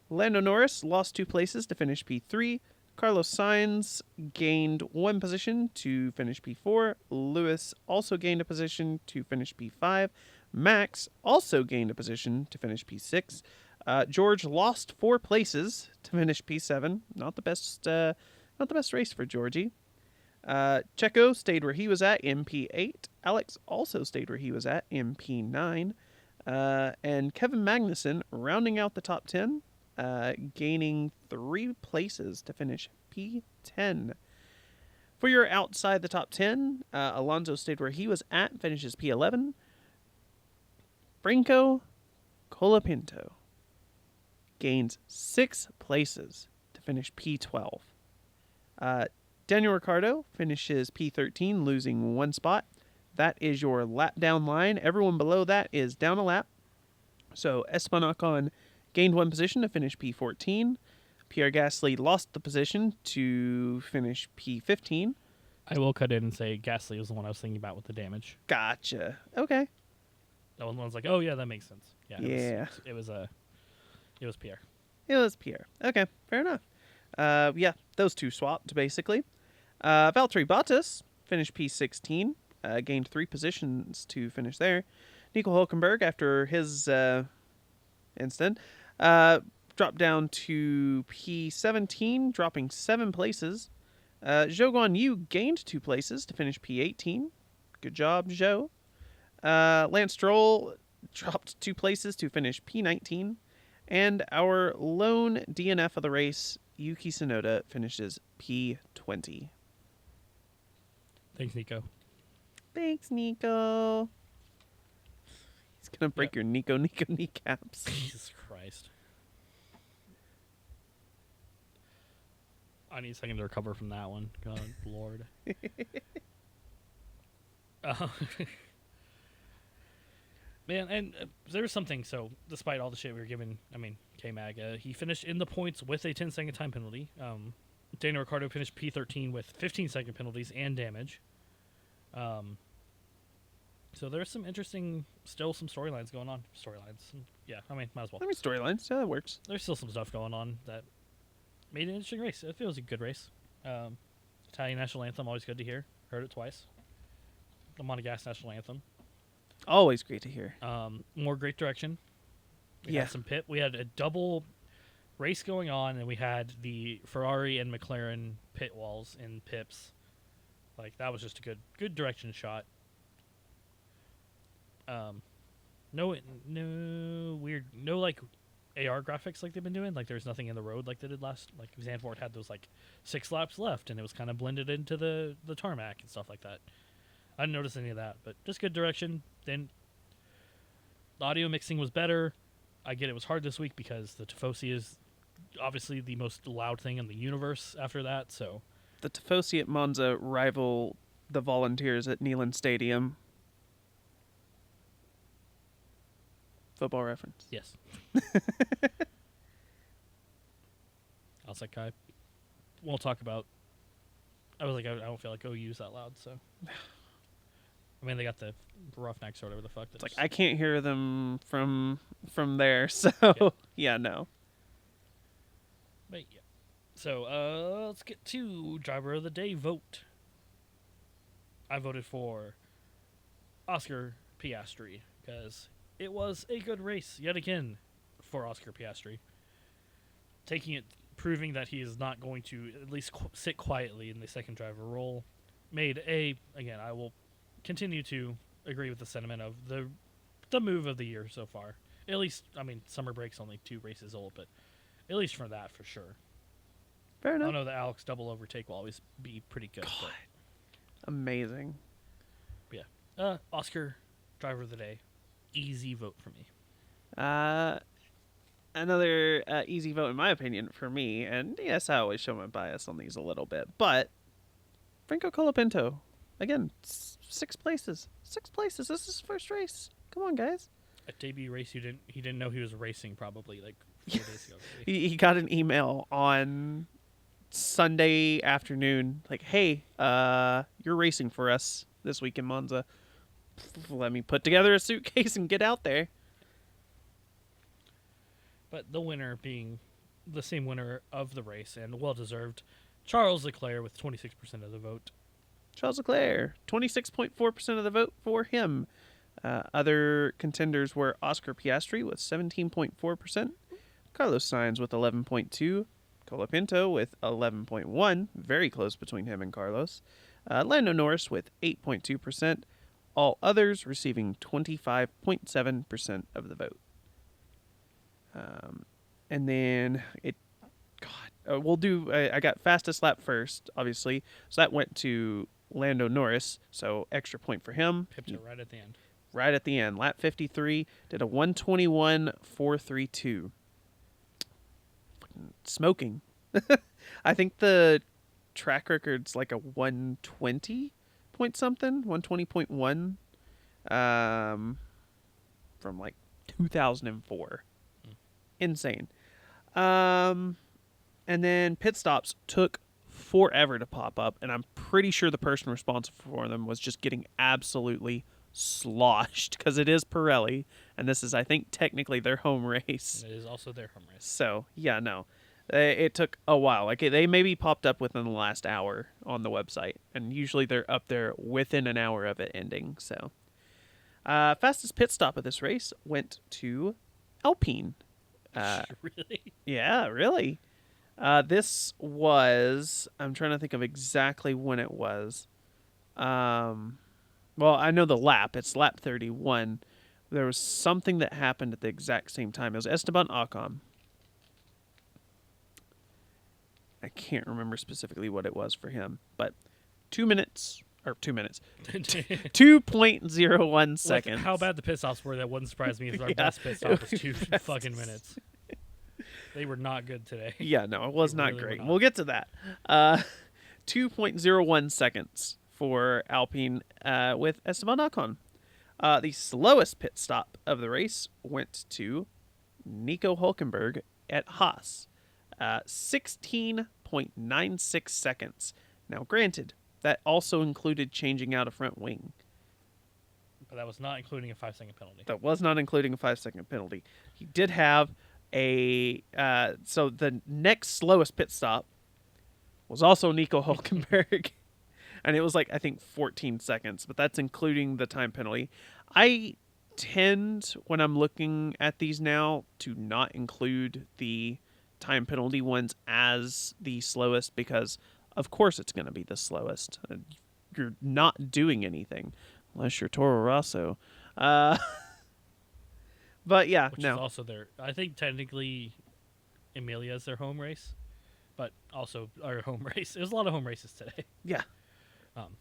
Lando Norris lost 2 places to finish P3. Carlos Sainz gained 1 position to finish P4. Lewis also gained a position to finish P5. Max also gained a position to finish P6. George lost 4 places to finish P7. Not the best race for Georgie. Checo stayed where he was at in P8. Alex also stayed where he was at in P9. And Kevin Magnussen rounding out the top 10, gaining 3 places to finish P10. For your outside the top 10, Alonso stayed where he was at, finishes P11. Franco Colapinto gains 6 places to finish P12. Daniel Ricciardo finishes P13, losing 1 spot. That is your lap down line. Everyone below that is down a lap. So Esteban Ocon gained 1 position to finish P14. Pierre Gasly lost the position to finish P15. I will cut in and say Gasly was the one I was thinking about with the damage. Gotcha. Okay. That one was like, oh yeah, that makes sense. Yeah. Yeah. It was Pierre. It was Pierre. Okay, fair enough. Yeah, those 2 swapped, basically. Valtteri Bottas finished P16, gained 3 positions to finish there. Nico Hulkenberg, after his incident, dropped down to P17, dropping 7 places. Zhou Guanyu gained 2 places to finish P18. Good job, Zhou. Lance Stroll dropped 2 places to finish P19. And our lone DNF of the race, Yuki Tsunoda, finishes P20. Thanks, Nico. Thanks, Nico. He's going to break Yep. your Nico kneecaps. Jesus Christ. I need a second to recover from that one. God, Lord. Man, and there was something, so despite all the shit we were giving, K-Mag, he finished in the points with a 10-second time penalty. Daniel Ricciardo finished P13 with 15-second penalties and damage. So there's some interesting, still some storylines going on. Yeah, might as well. Storylines. Yeah, that works. There's still some stuff going on that made it an interesting race. It feels a good race. Italian national anthem, always good to hear. Heard it twice. The Monegasque national anthem. Always great to hear. More great direction. We Yeah. had some pit. We had a double race going on, and we had the Ferrari and McLaren pit walls in pips. Like, that was just a good direction shot. No weird, no like AR graphics like they've been doing. Like, there's nothing in the road like they did last. Like, Zandvoort had those like 6 laps left, and it was kind of blended into the tarmac and stuff like that. I didn't notice any of that, but just good direction. Then the audio mixing was better. I get it was hard this week because the Tifosi is obviously the most loud thing in the universe after that. So The Tifosi at Monza rival the Volunteers at Neyland Stadium. Football reference. yes. I was like, I won't talk about. I was like, I don't feel like OU's that loud, so. They got the Roughnecks or whatever the fuck. It's like I can't hear them from there, so yeah, no. But yeah. So let's get to driver of the day vote. I voted for Oscar Piastri because it was a good race yet again for Oscar Piastri. proving that he is not going to at least sit quietly in the second driver role, again, I will continue to agree with the sentiment of the move of the year so far. At least, I mean, summer break's only 2 races old, but at least for that, for sure. Fair enough. I know the Alex double overtake will always be pretty good. God. Amazing. But yeah. Oscar, driver of the day. Easy vote for me. Another easy vote, in my opinion, for me. And yes, I always show my bias on these a little bit. But Franco Colapinto. Again, 6 places. 6 places. This is his first race. Come on, guys. A debut race, he didn't know he was racing probably like 4 days ago. He got an email on Sunday afternoon, like, hey, you're racing for us this week in Monza. Let me put together a suitcase and get out there. But the winner being the same winner of the race, and well-deserved, Charles Leclerc with 26% of the vote. Charles Leclerc, 26.4% of the vote for him. Other contenders were Oscar Piastri with 17.4%, Carlos Sainz with 11.2%, Colapinto with 11.1%, very close between him and Carlos, Lando Norris with 8.2%, all others receiving 25.7% of the vote. And then we'll do, I got fastest lap first, obviously, so that went to Lando Norris, so extra point for him. Pipped it right at the end. Right at the end. Lap 53, did a 1:21.432. Smoking. I think the track record's like a 120 point something, 120.1 from like 2004. Insane. And then pit stops took forever to pop up, and I'm pretty sure the person responsible for them was just getting absolutely sloshed because it is Pirelli, and this is, I think, technically their home race. And it is also their home race. So, yeah, no. It took a while. Like, they maybe popped up within the last hour on the website, and usually they're up there within an hour of it ending. So, fastest pit stop of this race went to Alpine. Really? Yeah, really. This was, I'm trying to think of exactly when it was. Well, I know the lap. It's lap 31. There was something that happened at the exact same time. It was Esteban Ocon. I can't remember specifically what it was for him, but 2 minutes, 2.01 seconds. Like how bad the pit stops were, that wouldn't surprise me if our best pit stop was 2 fucking minutes. They were not good today. Yeah, no, it was not really great. were not. We'll get to that. 2.01 seconds for Alpine with Esteban Ocon. The slowest pit stop of the race went to Nico Hülkenberg at Haas. 16.96 seconds. Now, granted, that also included changing out a front wing. But that was not including a 5-second penalty. That was not including a 5-second penalty. He did have so the next slowest pit stop was also Nico Hülkenberg. And it was like, I think, 14 seconds, but that's including the time penalty. I tend, when I'm looking at these now, to not include the time penalty ones as the slowest because, of course, it's going to be the slowest. You're not doing anything unless you're Toro Rosso. But yeah, Which no. is also I think technically Emilia's their home race, but also our home race. There's a lot of home races today. Yeah. Um,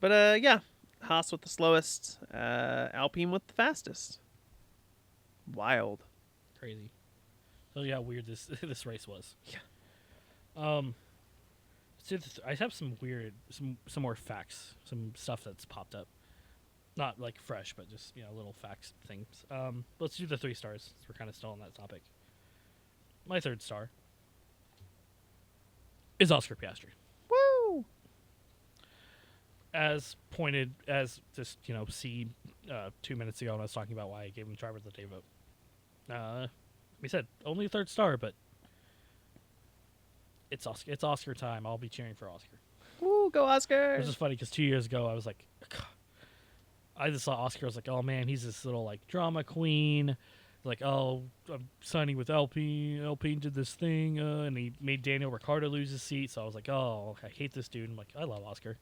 But yeah, Haas with the slowest, Alpine with the fastest. Wild. Crazy. Tell you how weird this race was. Yeah. I have some more facts, some stuff that's popped up. Not like fresh, but just little facts things. Let's do the 3 stars. We're kind of still on that topic. My 3rd star is Oscar Piastri. Woo! As just see 2 minutes ago when I was talking about why I gave him driver of the day vote. We said only 3rd star, but it's Oscar time. I'll be cheering for Oscar. Woo, go Oscar! It's just funny because 2 years ago I was like, I just saw Oscar. I was like, oh man, he's this little like drama queen, like, oh, I'm signing with Alpine. Alpine did this thing, and he made Daniel Ricciardo lose his seat. So I was like, oh, I hate this dude. I'm like, I love Oscar.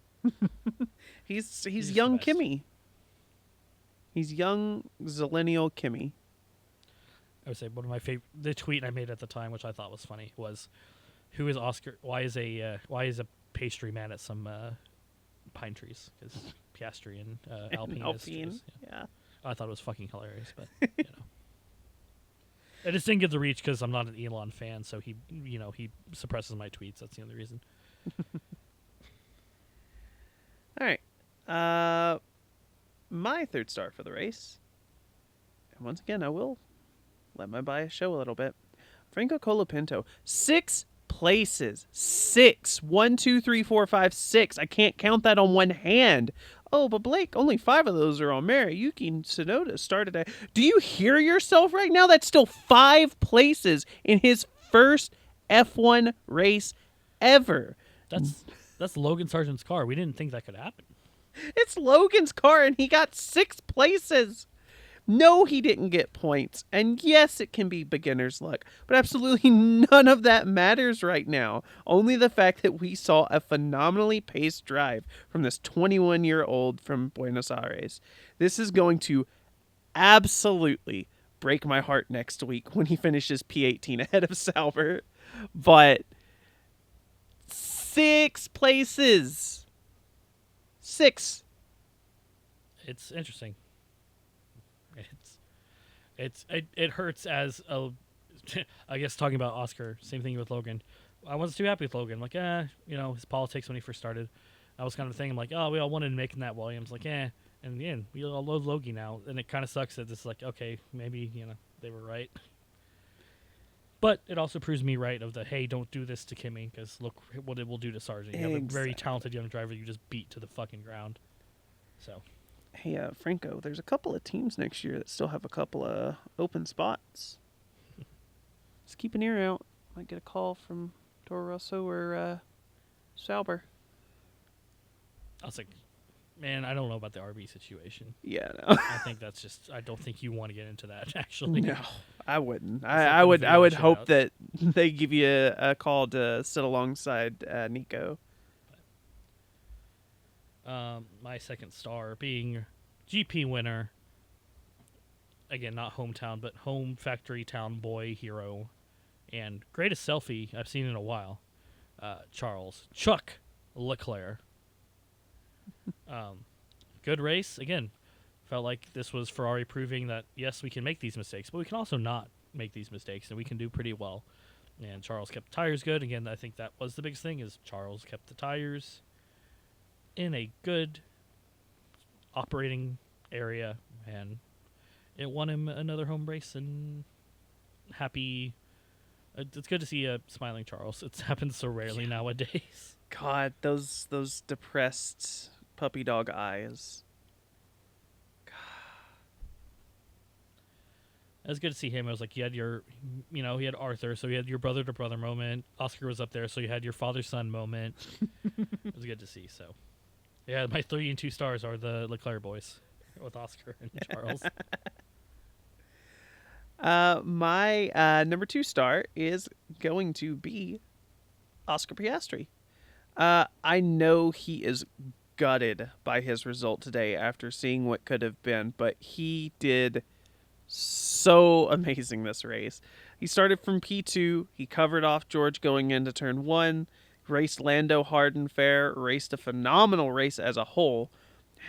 He's just young the best. Kimmy. He's young Zillennial Kimmy. I would say one of my favorite. The tweet I made at the time, which I thought was funny, was, "Who is Oscar? Why is a pastry man at some pine trees?" Because Piastri and Alpine. Is, yeah. I thought it was fucking hilarious, but you know, I just didn't get the reach because I'm not an Elon fan, so he suppresses my tweets. That's the only reason. All right. My third star for the race. And once again, I will let my bias show a little bit. Franco Colapinto, 6 places. 6. 1, 2, 3, 4, 5, 6. I can't count that on one hand. Oh, but Blake, only 5 of those are on merit. Yuki Tsunoda started at... Do you hear yourself right now? That's still 5 places in his first F1 race ever. That's Logan Sargent's car. We didn't think that could happen. It's Logan's car, and he got 6 places. No, he didn't get points. And yes, it can be beginner's luck. But absolutely none of that matters right now. Only the fact that we saw a phenomenally paced drive from this 21-year-old from Buenos Aires. This is going to absolutely break my heart next week when he finishes P18 ahead of Sauber. But 6 places. 6. It's interesting. It hurts as a, I guess talking about Oscar, same thing with Logan. I wasn't too happy with Logan. Like, his politics when he first started. I was kind of thinking like, oh, we all wanted to make him that Williams. Like, and yeah, we all love Logie now. And it kind of sucks that this is like, okay, maybe, they were right. But it also proves me right of the, hey, don't do this to Kimmy, because look what it will do to Sargent. You have a very talented young driver you just beat to the fucking ground. So... Hey, Franco, there's a couple of teams next year that still have a couple of open spots. Just keep an ear out. Might get a call from Toro Rosso or Sauber. I was like, man, I don't know about the RB situation. Yeah, no. I think that's just, I don't think you want to get into that, actually. No, I wouldn't. I would hope that they give you a call to sit alongside Nico. My second star being GP winner. Again, not hometown, but home factory town boy hero. And greatest selfie I've seen in a while. Chuck Leclerc. Good race. Again, felt like this was Ferrari proving that, yes, we can make these mistakes, but we can also not make these mistakes, and we can do pretty well. And Charles kept the tires good. Again, I think that was the biggest thing, is Charles kept the tires in a good operating area, and it won him another home race. And happy, it's good to see a smiling Charles. It happens so rarely nowadays. God, those depressed puppy dog eyes. It was good to see him. It was like, you had he had Arthur, so you had your brother to brother moment. Oscar was up there, so you had your father son moment. It was good to see. So yeah, my 3 and 2 stars are the Leclerc boys with Oscar and Charles. My number 2 star is going to be Oscar Piastri. I know he is gutted by his result today after seeing what could have been, but he did so amazing this race. He started from P2. He covered off George going into turn 1. Raced Lando hard and fair, raced a phenomenal race as a whole,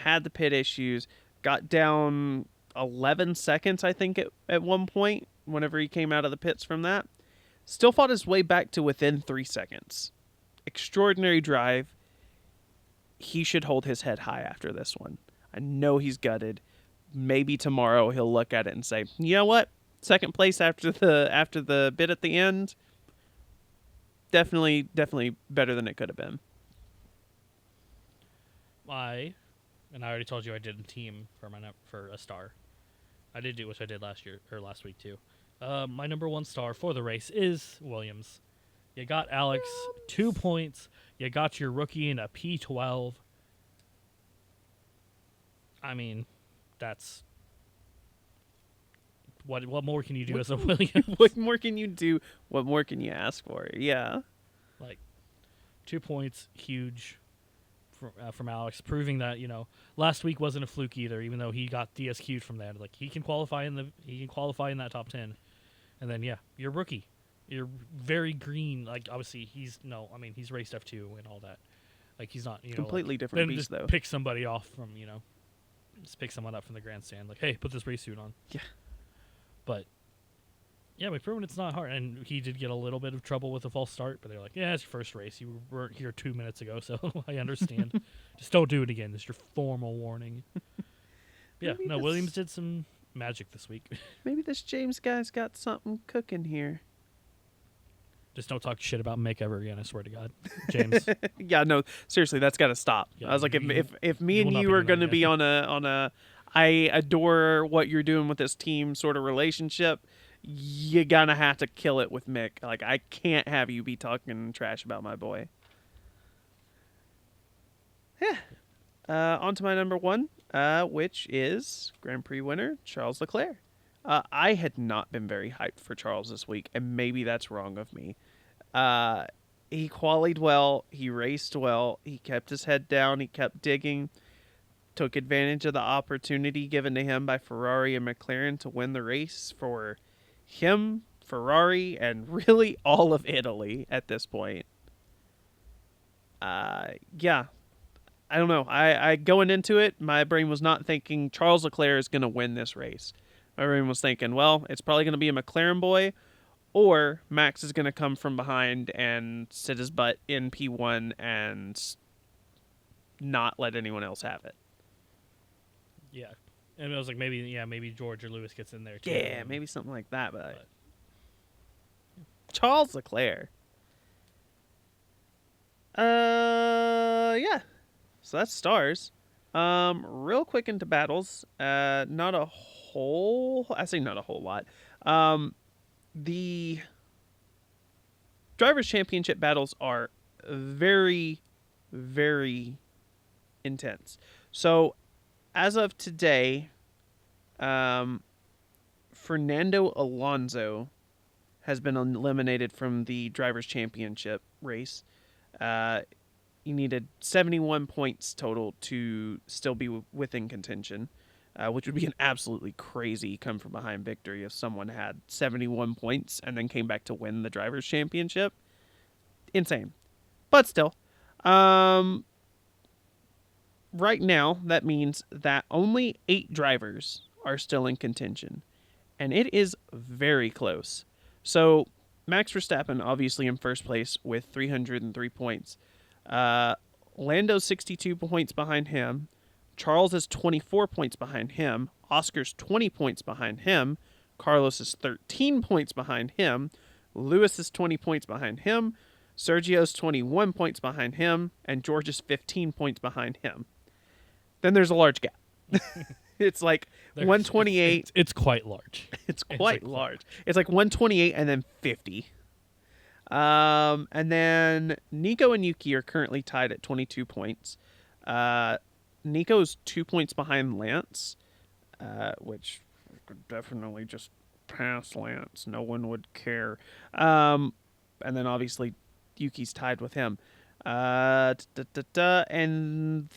had the pit issues, got down 11 seconds, I think, at one point, whenever he came out of the pits from that. Still fought his way back to within 3 seconds. Extraordinary drive. He should hold his head high after this one. I know he's gutted. Maybe tomorrow he'll look at it and say, you know what? Second place after the bit at the end. Definitely better than it could have been. And I already told you I did a team for a star. I did do which I did last week too. My number 1 star for the race is Williams. You got Alex 2 points. You got your rookie in a P12. I mean, that's what more can you do as a Williams? What more can you do? What more can you ask for? Yeah. Like 2 points, huge from Alex, proving that last week wasn't a fluke either. Even though he got DSQ'd from that, like he can qualify in that top 10, and then you're rookie, you're very green. Like obviously he's raced F2 and all that. Like he's not completely different beast just though. Pick somebody off from just pick someone up from the grandstand. Like hey, put this race suit on. Yeah. But yeah, we've proven it's not hard. And he did get a little bit of trouble with a false start, but they're like, yeah, it's your first race. You weren't here 2 minutes ago, so I understand. Just don't do it again. It's your formal warning. Yeah, no, Williams did some magic this week. Maybe this James guy's got something cooking here. Just don't talk shit about Mick ever again, I swear to God. James. Yeah, no, seriously, that's got to stop. Yeah, I was like, if me and you are going to be on a I adore what you're doing with this team sort of relationship, you're going to have to kill it with Mick. Like, I can't have you be talking trash about my boy. Yeah. On to my number one, which is Grand Prix winner Charles Leclerc. I had not been very hyped for Charles this week, and maybe that's wrong of me. He qualied well. He raced well. He kept his head down. He kept digging. Took advantage of the opportunity given to him by Ferrari and McLaren to win the race for him, Ferrari, and really all of Italy at this point. Yeah. I don't know. I going into it, my brain was not thinking Charles Leclerc is going to win this race. My brain was thinking, well, it's probably going to be a McLaren boy, or Max is going to come from behind and sit his butt in P1 and not let anyone else have it. Yeah. And I was like, maybe George or Lewis gets in there too. Yeah, maybe something like that. But Charles Leclerc. Yeah. So that's stars. Real quick into battles. I say not a whole lot. The Drivers' Championship battles are very, very intense. So, as of today, Fernando Alonso has been eliminated from the Drivers' Championship race. He needed 71 points total to still be within contention, which would be an absolutely crazy come-from-behind victory if someone had 71 points and then came back to win the Drivers' Championship. Insane. But still, right now, that means that only 8 drivers are still in contention, and it is very close. So, Max Verstappen, obviously in first place with 303 points. Lando's 62 points behind him. Charles is 24 points behind him. Oscar's 20 points behind him. Carlos is 13 points behind him. Lewis is 20 points behind him. Sergio's 21 points behind him. And George is 15 points behind him. Then there's a large gap. It's like 128. It's quite large. It's quite large. It's like 128 and then 50. And then Nico and Yuki are currently tied at 22 points. Nico's 2 points behind Lance, which could definitely just pass Lance. No one would care. And then obviously Yuki's tied with him. And then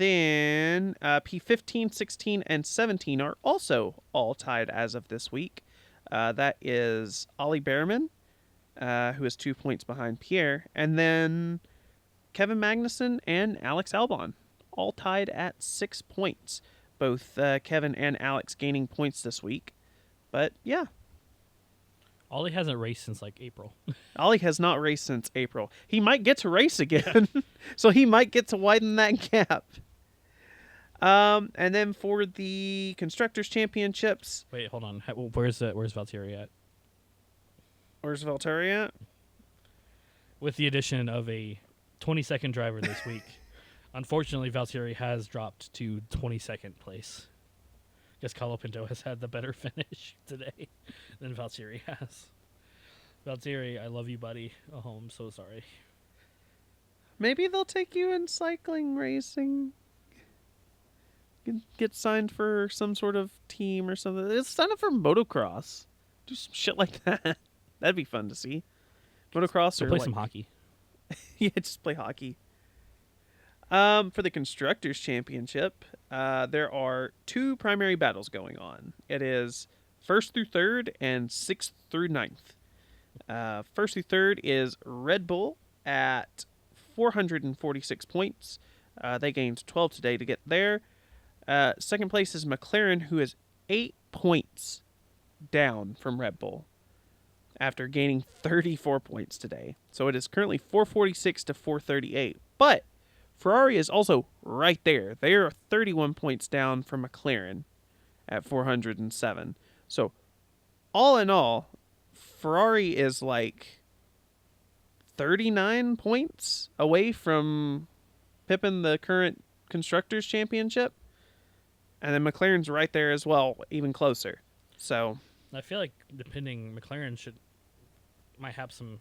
P15, 16, and 17 are also all tied as of this week. That is Ollie Behrman, who is 2 points behind Pierre, and then Kevin Magnussen and Alex Albon, all tied at 6 points. Both Kevin and Alex gaining points this week. But yeah. Ollie hasn't raced since like April. Ollie has not raced since April. He might get to race again, so he might get to widen that gap. And then for the Constructors' Championships... Wait, hold on. Where's Valtteri at? Where's Valtteri at? With the addition of a 22nd driver this week, unfortunately, Valtteri has dropped to 22nd place. Guess Colapinto has had the better finish today than Valtteri has. Valtteri, I love you, buddy. Oh, I'm so sorry. Maybe they'll take you in cycling racing. Get signed for some sort of team or something. It's signed up for motocross. Do some shit like that. That'd be fun to see. Motocross So or play like, some hockey. yeah, just play hockey. For the Constructors Championship, there are 2 primary battles going on. It is 1st through 3rd and 6th through 9th. 1st through 3rd is Red Bull at 446 points. They gained 12 today to get there. 2nd place is McLaren, who is 8 points down from Red Bull after gaining 34 points today. So it is currently 446 to 438. But Ferrari is also right there. They are 31 points down from McLaren at 407. So all in all, Ferrari is like 39 points away from pipping the current Constructors Championship. And then McLaren's right there as well, even closer. So I feel like McLaren might have some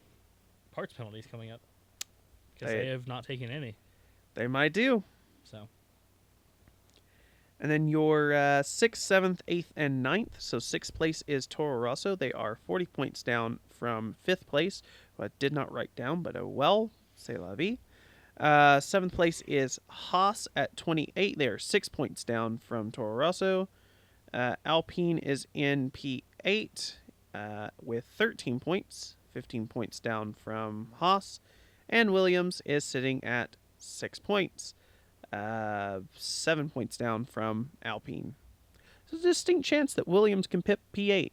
parts penalties coming up because they have not taken any. They might do. So, and then your 6th, 7th, 8th, and 9th. So 6th place is Toro Rosso. They are 40 points down from 5th place, who I did not write down, but oh well. C'est la vie. 7th place is Haas at 28. They are 6 points down from Toro Rosso. Alpine is in P8 with 13 points, 15 points down from Haas. And Williams is sitting at 6 points, 7 points down from Alpine. There's a distinct chance that Williams can pip P8,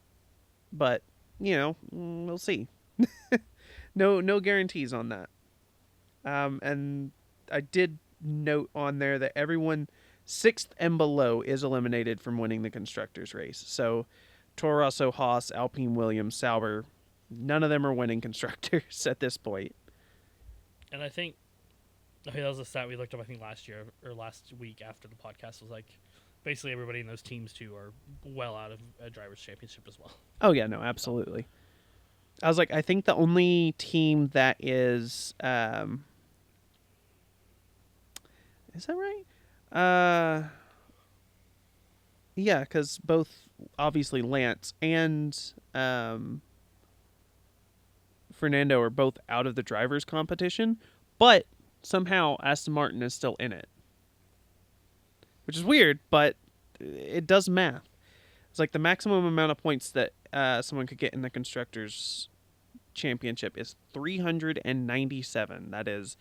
but, we'll see. No guarantees on that. And I did note on there that everyone 6th and below is eliminated from winning the Constructors race. So Toro Rosso, Haas, Alpine, Williams, Sauber, none of them are winning Constructors at this point. and I think that was a stat we looked up, I think, last year or last week after the podcast, was like basically everybody in those teams too are well out of a driver's championship as well. Oh, yeah, no, absolutely. I was like, I think the only team that is that right? Yeah, because both, obviously, Lance and Fernando are both out of the drivers' competition, but somehow Aston Martin is still in it. Which is weird, but it does math. It's like the maximum amount of points that someone could get in the Constructors' Championship is 397. That is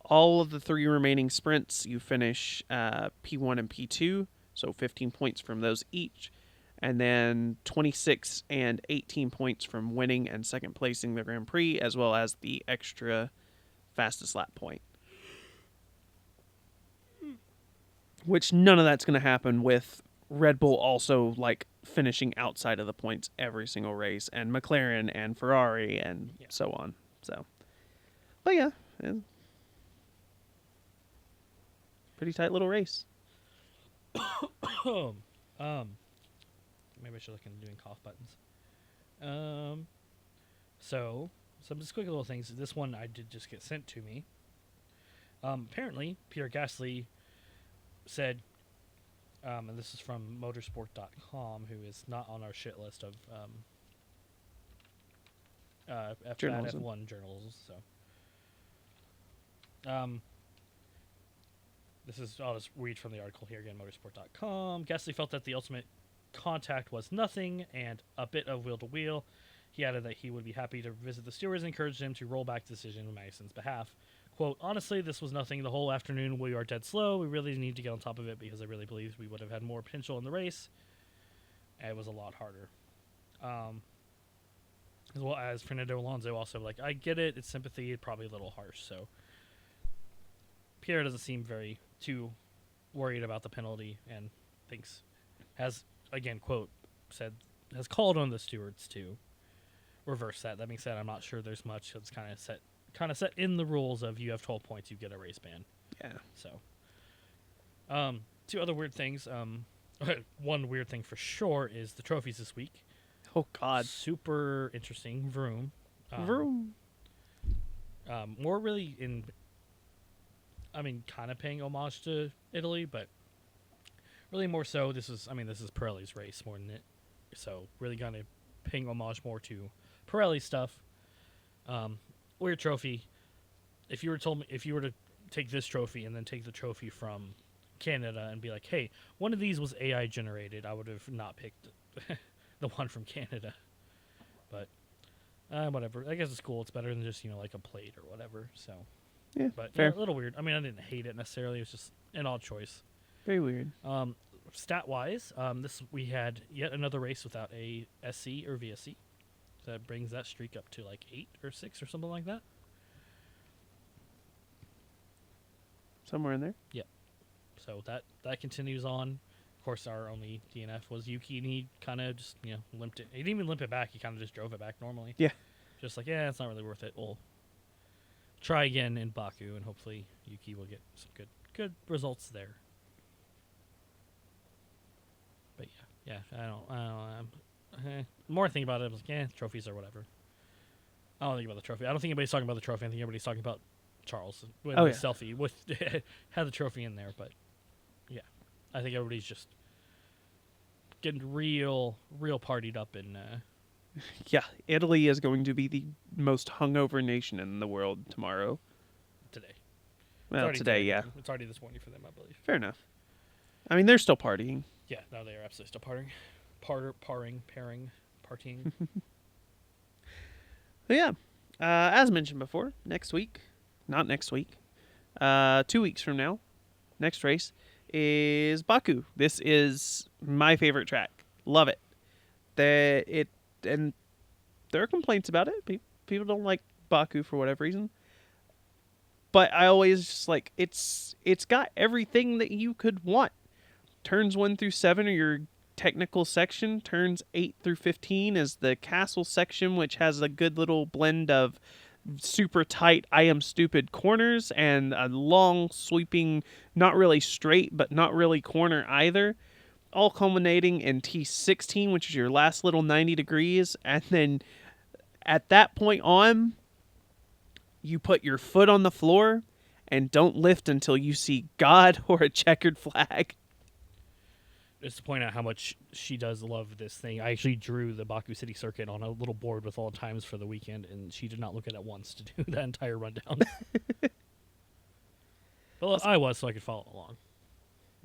all of the 3 remaining sprints. You finish P1 and P2, so 15 points from those each. And then 26 and 18 points from winning and second placing the Grand Prix, as well as the extra fastest lap point. Which none of that's going to happen with Red Bull also like finishing outside of the points every single race, and McLaren and Ferrari and so on. So, but yeah, pretty tight little race. Maybe I should look into doing cough buttons. So some just quick little things. This one I did just get sent to me. Apparently, Pierre Gasly said, and this is from motorsport.com, who is not on our shit list of F1 journals. So, I'll just read from the article here again, motorsport.com. Gasly felt that the ultimate contact was nothing and a bit of wheel-to-wheel. He added that he would be happy to visit the stewards and encouraged him to roll back the decision on Magnussen's behalf. Quote, honestly, this was nothing the whole afternoon. We are dead slow. We really need to get on top of it because I really believe we would have had more potential in the race. And it was a lot harder. As well as Fernando Alonso also, like, I get it. It's sympathy. Probably a little harsh. So Pierre doesn't seem too worried about the penalty and has, again, quote, has called on the stewards to reverse that. That being said, I'm not sure there's much. It's kind of set in the rules of you have 12 points, you get a race ban. Yeah. So, 2 other weird things. One weird thing for sure is the trophies this week. Oh God. Super interesting. Vroom. Vroom. More really kind of paying homage to Italy, but really more so. This is Pirelli's race more than it. So really gonna paying homage more to Pirelli stuff. Weird trophy. If you were to take this trophy and then take the trophy from Canada and be like, hey, one of these was AI generated, I would have not picked the one from Canada. But whatever. I guess it's cool. It's better than just like a plate or whatever. So, Yeah, but fair. a little weird. I mean, I didn't hate it necessarily. It was just an odd choice. Very weird. Stat wise, we had yet another race without a SC or VSC. So that brings that streak up to like 8 or 6 or something like that. Somewhere in there. Yep. So that continues on. Of course, our only DNF was Yuki, and he kind of just limped it. He didn't even limp it back. He kind of just drove it back normally. Yeah. Just like, it's not really worth it. We'll try again in Baku, and hopefully Yuki will get some good results there. But yeah, I don't. The more I think about it, I was like, trophies or whatever. I don't think about the trophy. I don't think anybody's talking about the trophy. I think everybody's talking about Charles with the selfie with had the trophy in there. But yeah, I think everybody's just getting real partied up in. Yeah, Italy is going to be the most hungover nation in the world tomorrow. Today. Well, today, yeah. It's already this morning for them, I believe. Fair enough. I mean, they're still partying. Yeah, no, they are absolutely still partying. Partying. But yeah, as mentioned before, not next week, 2 weeks from now, next race is Baku. This is my favorite track. Love it. And there are complaints about it. People don't like Baku for whatever reason. But I always just like it's got everything that you could want. Turns 1 through 7 are your technical section. Turns 8 through 15 is the castle section, which has a good little blend of super tight I am stupid corners and a long sweeping, not really straight but not really corner either, all culminating in T16, which is your last little 90 degrees. And then at that point on, you put your foot on the floor and don't lift until you see God or a checkered flag. Just to point out how much she does love this thing, I actually drew the Baku City Circuit on a little board with all the times for the weekend, and she did not look at it once to do that entire rundown. But I was, so I could follow along.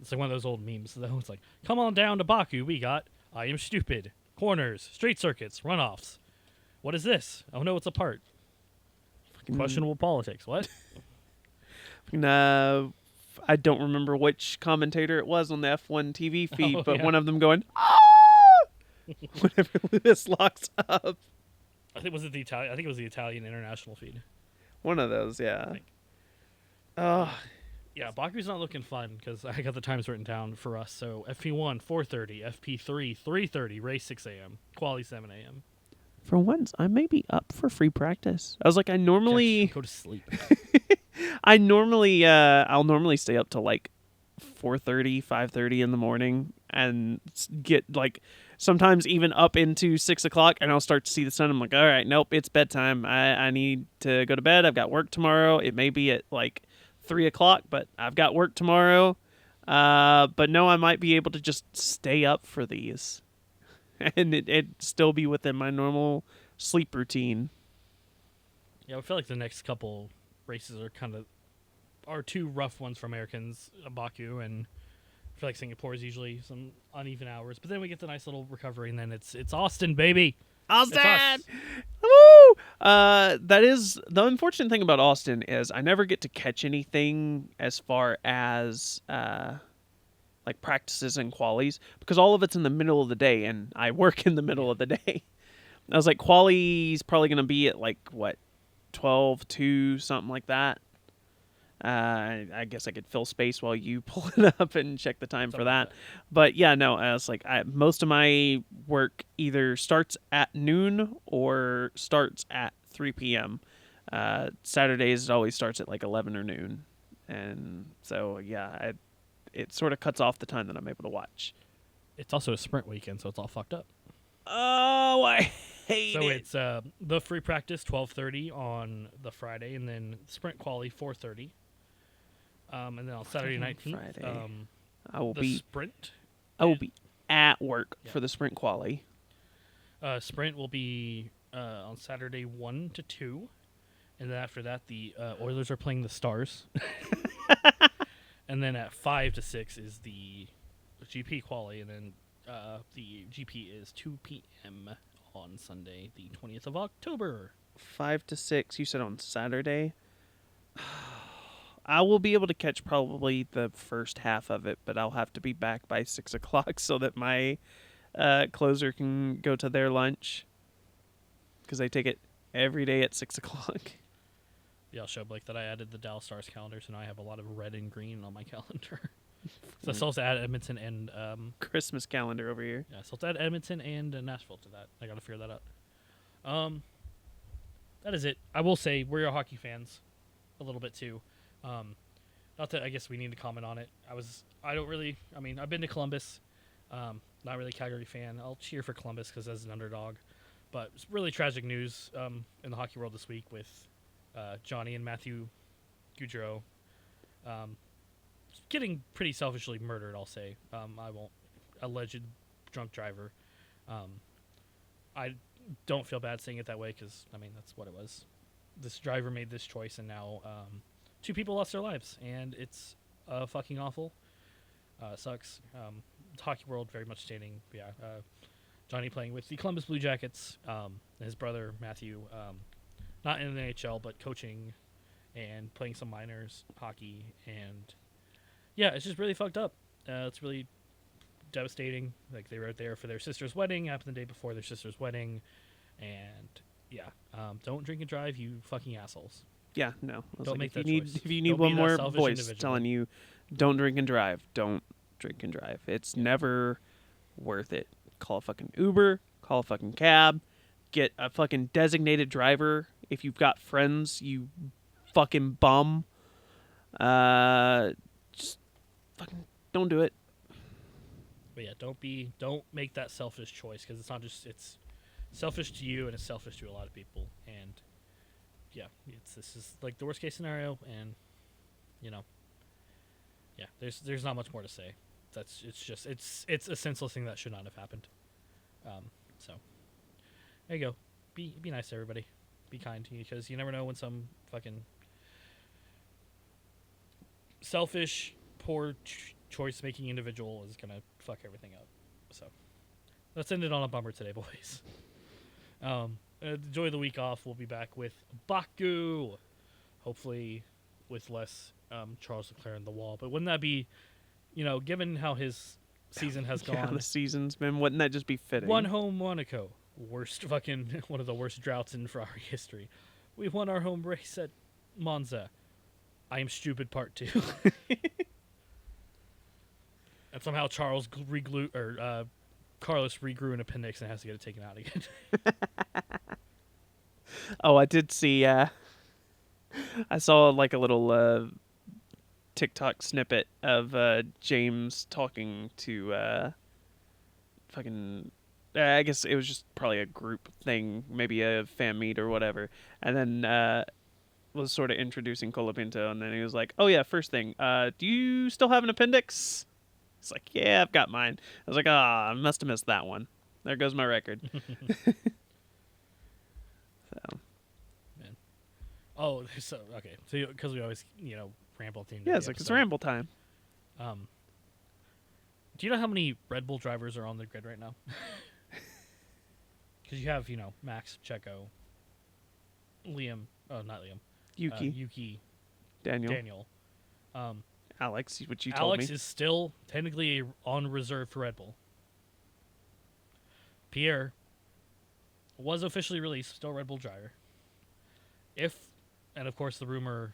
It's like one of those old memes, though. It's like, come on down to Baku, we got I am stupid, corners, straight circuits, runoffs. What is this? Oh no, it's a part. Questionable politics. What? I don't remember which commentator it was on the F1 TV feed, but yeah. one of them going, "Ah!" whenever Lewis locks up. I think it was the Italian international feed. One of those, yeah. Yeah, Baku's not looking fun because I got the times written down for us. So FP1 4:30, FP3 3:30, race 6 a.m., quali 7 a.m. For once, I may be up for free practice. I was like, I normally go to sleep. I'll normally stay up till like 4:30, 5:30 in the morning and get like sometimes even up into 6 o'clock, and I'll start to see the sun. I'm like, all right, nope, it's bedtime. I need to go to bed. I've got work tomorrow. It may be at like 3 o'clock, but I've got work tomorrow. But no, I might be able to just stay up for these. And it'd still be within my normal sleep routine. Yeah, I feel like the next couple races are two rough ones for Americans, Baku, and I feel like Singapore is usually some uneven hours. But then we get the nice little recovery, and then it's Austin, baby. Austin! Woo! That is the unfortunate thing about Austin is I never get to catch anything as far as like practices and qualies because all of it's in the middle of the day, and I work in the middle of the day. I was like, quali's probably going to be at like what, 12:02, something like that. I guess I could fill space while you pull it up and check the time for that. But yeah, no, I was like, most of my work either starts at noon or starts at 3 p.m. Saturdays it always starts at like 11 or noon, and so yeah, it sort of cuts off the time that I'm able to watch. It's also a sprint weekend, so it's all fucked up. Oh, I hate it. So it's the free practice 12:30 on the Friday, and then sprint quali 4:30. And then on Saturday 19th, I will the be sprint. I will be at work for the sprint quali. Sprint will be on Saturday 1 to 2, and then after that the Oilers are playing the Stars, and then at 5 to 6 is the GP quali, and then the GP is 2 p.m. on Sunday, the 20th of October. 5 to 6. You said on Saturday. I will be able to catch probably the first half of it, but I'll have to be back by 6 o'clock so that my closer can go to their lunch, because they take it every day at 6 o'clock. Yeah, I'll show Blake that I added the Dallas Stars calendar, so now I have a lot of red and green on my calendar. So I still have to add Edmonton and Christmas calendar over here. yeah, I still have to add Edmonton and Nashville to that. I got to figure that out. That is it. I will say we're your hockey fans, a little bit too. Not that I guess we need to comment on it. I've been to Columbus. Not really a Calgary fan. I'll cheer for Columbus because as an underdog. But it's really tragic news in the hockey world this week with Johnny and Matthew Gaudreau getting pretty selfishly murdered, I'll say. I won't. Alleged drunk driver. I don't feel bad saying it that way because, that's what it was. This driver made this choice, and now 2 people lost their lives, and it's fucking awful. Sucks. The hockey world very much stating, Johnny playing with the Columbus Blue Jackets, his brother Matthew, not in the NHL, but coaching and playing some minors hockey, and it's just really fucked up. It's really devastating. Like, they were there for their sister's wedding, happened the day before their sister's wedding, and don't drink and drive, you fucking assholes. Yeah, no. Don't make that choice. If you need Don't one be that more selfish voice individual. telling you, don't drink and drive, don't drink and drive. It's never worth it. Call a fucking Uber, call a fucking cab, get a fucking designated driver if you've got friends, you fucking bum. Just fucking don't do it. But don't make that selfish choice, because it's selfish to you and it's selfish to a lot of people, and this is like the worst case scenario, and there's not much more to say. It's a senseless thing that should not have happened. So there you go. Be nice to everybody. Be kind, because you never know when some fucking selfish, poor choice making individual is gonna fuck everything up. So let's end it on a bummer today, boys. Enjoy the week off. We'll be back with Baku, hopefully with less Charles Leclerc in the wall. But wouldn't that be, given how his season has gone? Yeah, the season's been. Wouldn't that just be fitting? One home Monaco, worst fucking one of the worst droughts in Ferrari history. We won our home race at Monza. I am stupid part 2. And somehow Carlos regrew an appendix and has to get it taken out again. Oh, I did see. I saw like a little TikTok snippet of James talking to fucking. I guess it was just probably a group thing, maybe a fan meet or whatever, and then was sort of introducing Colapinto, and then he was like, "Oh yeah, first thing, do you still have an appendix?" It's like, "Yeah, I've got mine." I was like, I must have missed that one. There goes my record. So. Man. Oh, so okay. So because we always, ramble theme. Yeah, it's ramble time. Do you know how many Red Bull drivers are on the grid right now? Because you have, Max, Checo, Liam. Oh, not Liam. Yuki. Daniel. Alex, what you told me. Alex is still technically on reserve for Red Bull. Pierre was officially released, still a Red Bull driver. And of course the rumor,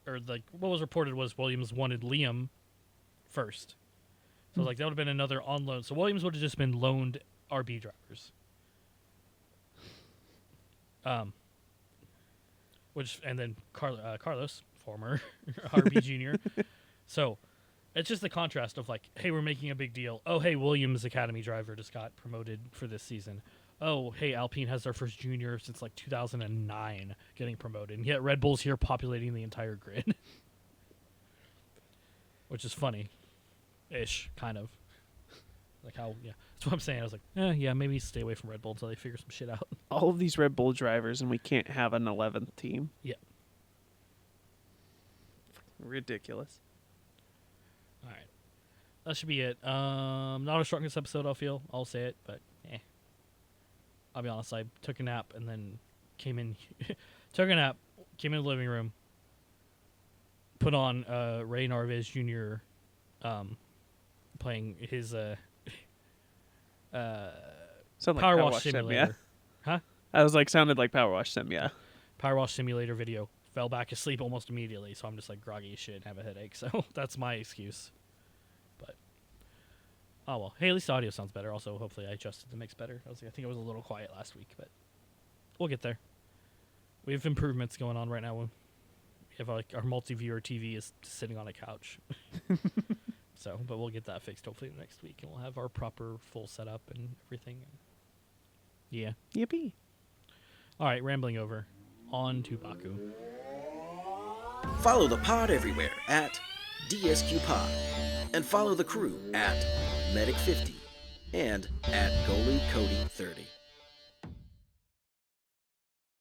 or what was reported was Williams wanted Liam first. So that would have been another on loan. So Williams would have just been loaned RB drivers. And then Carlos, former RB junior. So it's just the contrast of hey, we're making a big deal. Oh, hey, Williams Academy driver just got promoted for this season. Oh, hey, Alpine has their first junior since 2009 getting promoted. And yet Red Bull's here populating the entire grid. Which is funny. Ish, kind of. Like how, yeah. That's what I'm saying. I was like, yeah, maybe stay away from Red Bull until they figure some shit out. All of these Red Bull drivers, and we can't have an 11th team. Yeah. Ridiculous. All right. That should be it. Not a strongest episode, I'll say it, but I'll be honest, I took a nap and then came in came in the living room, put on Ray Narvaez Jr. Playing his Sound like Power Power Wash Wash Sim, Simulator. yeah. Huh? I was like, sounded like Power Wash Sim, yeah. Power Wash Simulator video. Fell back asleep almost immediately, so I'm just like groggy as shit and have a headache. So that's my excuse. But oh well. Hey, at least the audio sounds better. Also, hopefully I adjusted the mix better. I think it was a little quiet last week, but we'll get there. We have improvements going on right now. We have like our multi-viewer TV is sitting on a couch. So, but we'll get that fixed hopefully next week, and we'll have our proper full setup and everything. Yeah. Yippee. All right, rambling over. On to Baku. Follow the pod everywhere at DSQ Pod, and follow the crew at Medic50 and at GoaluCody30.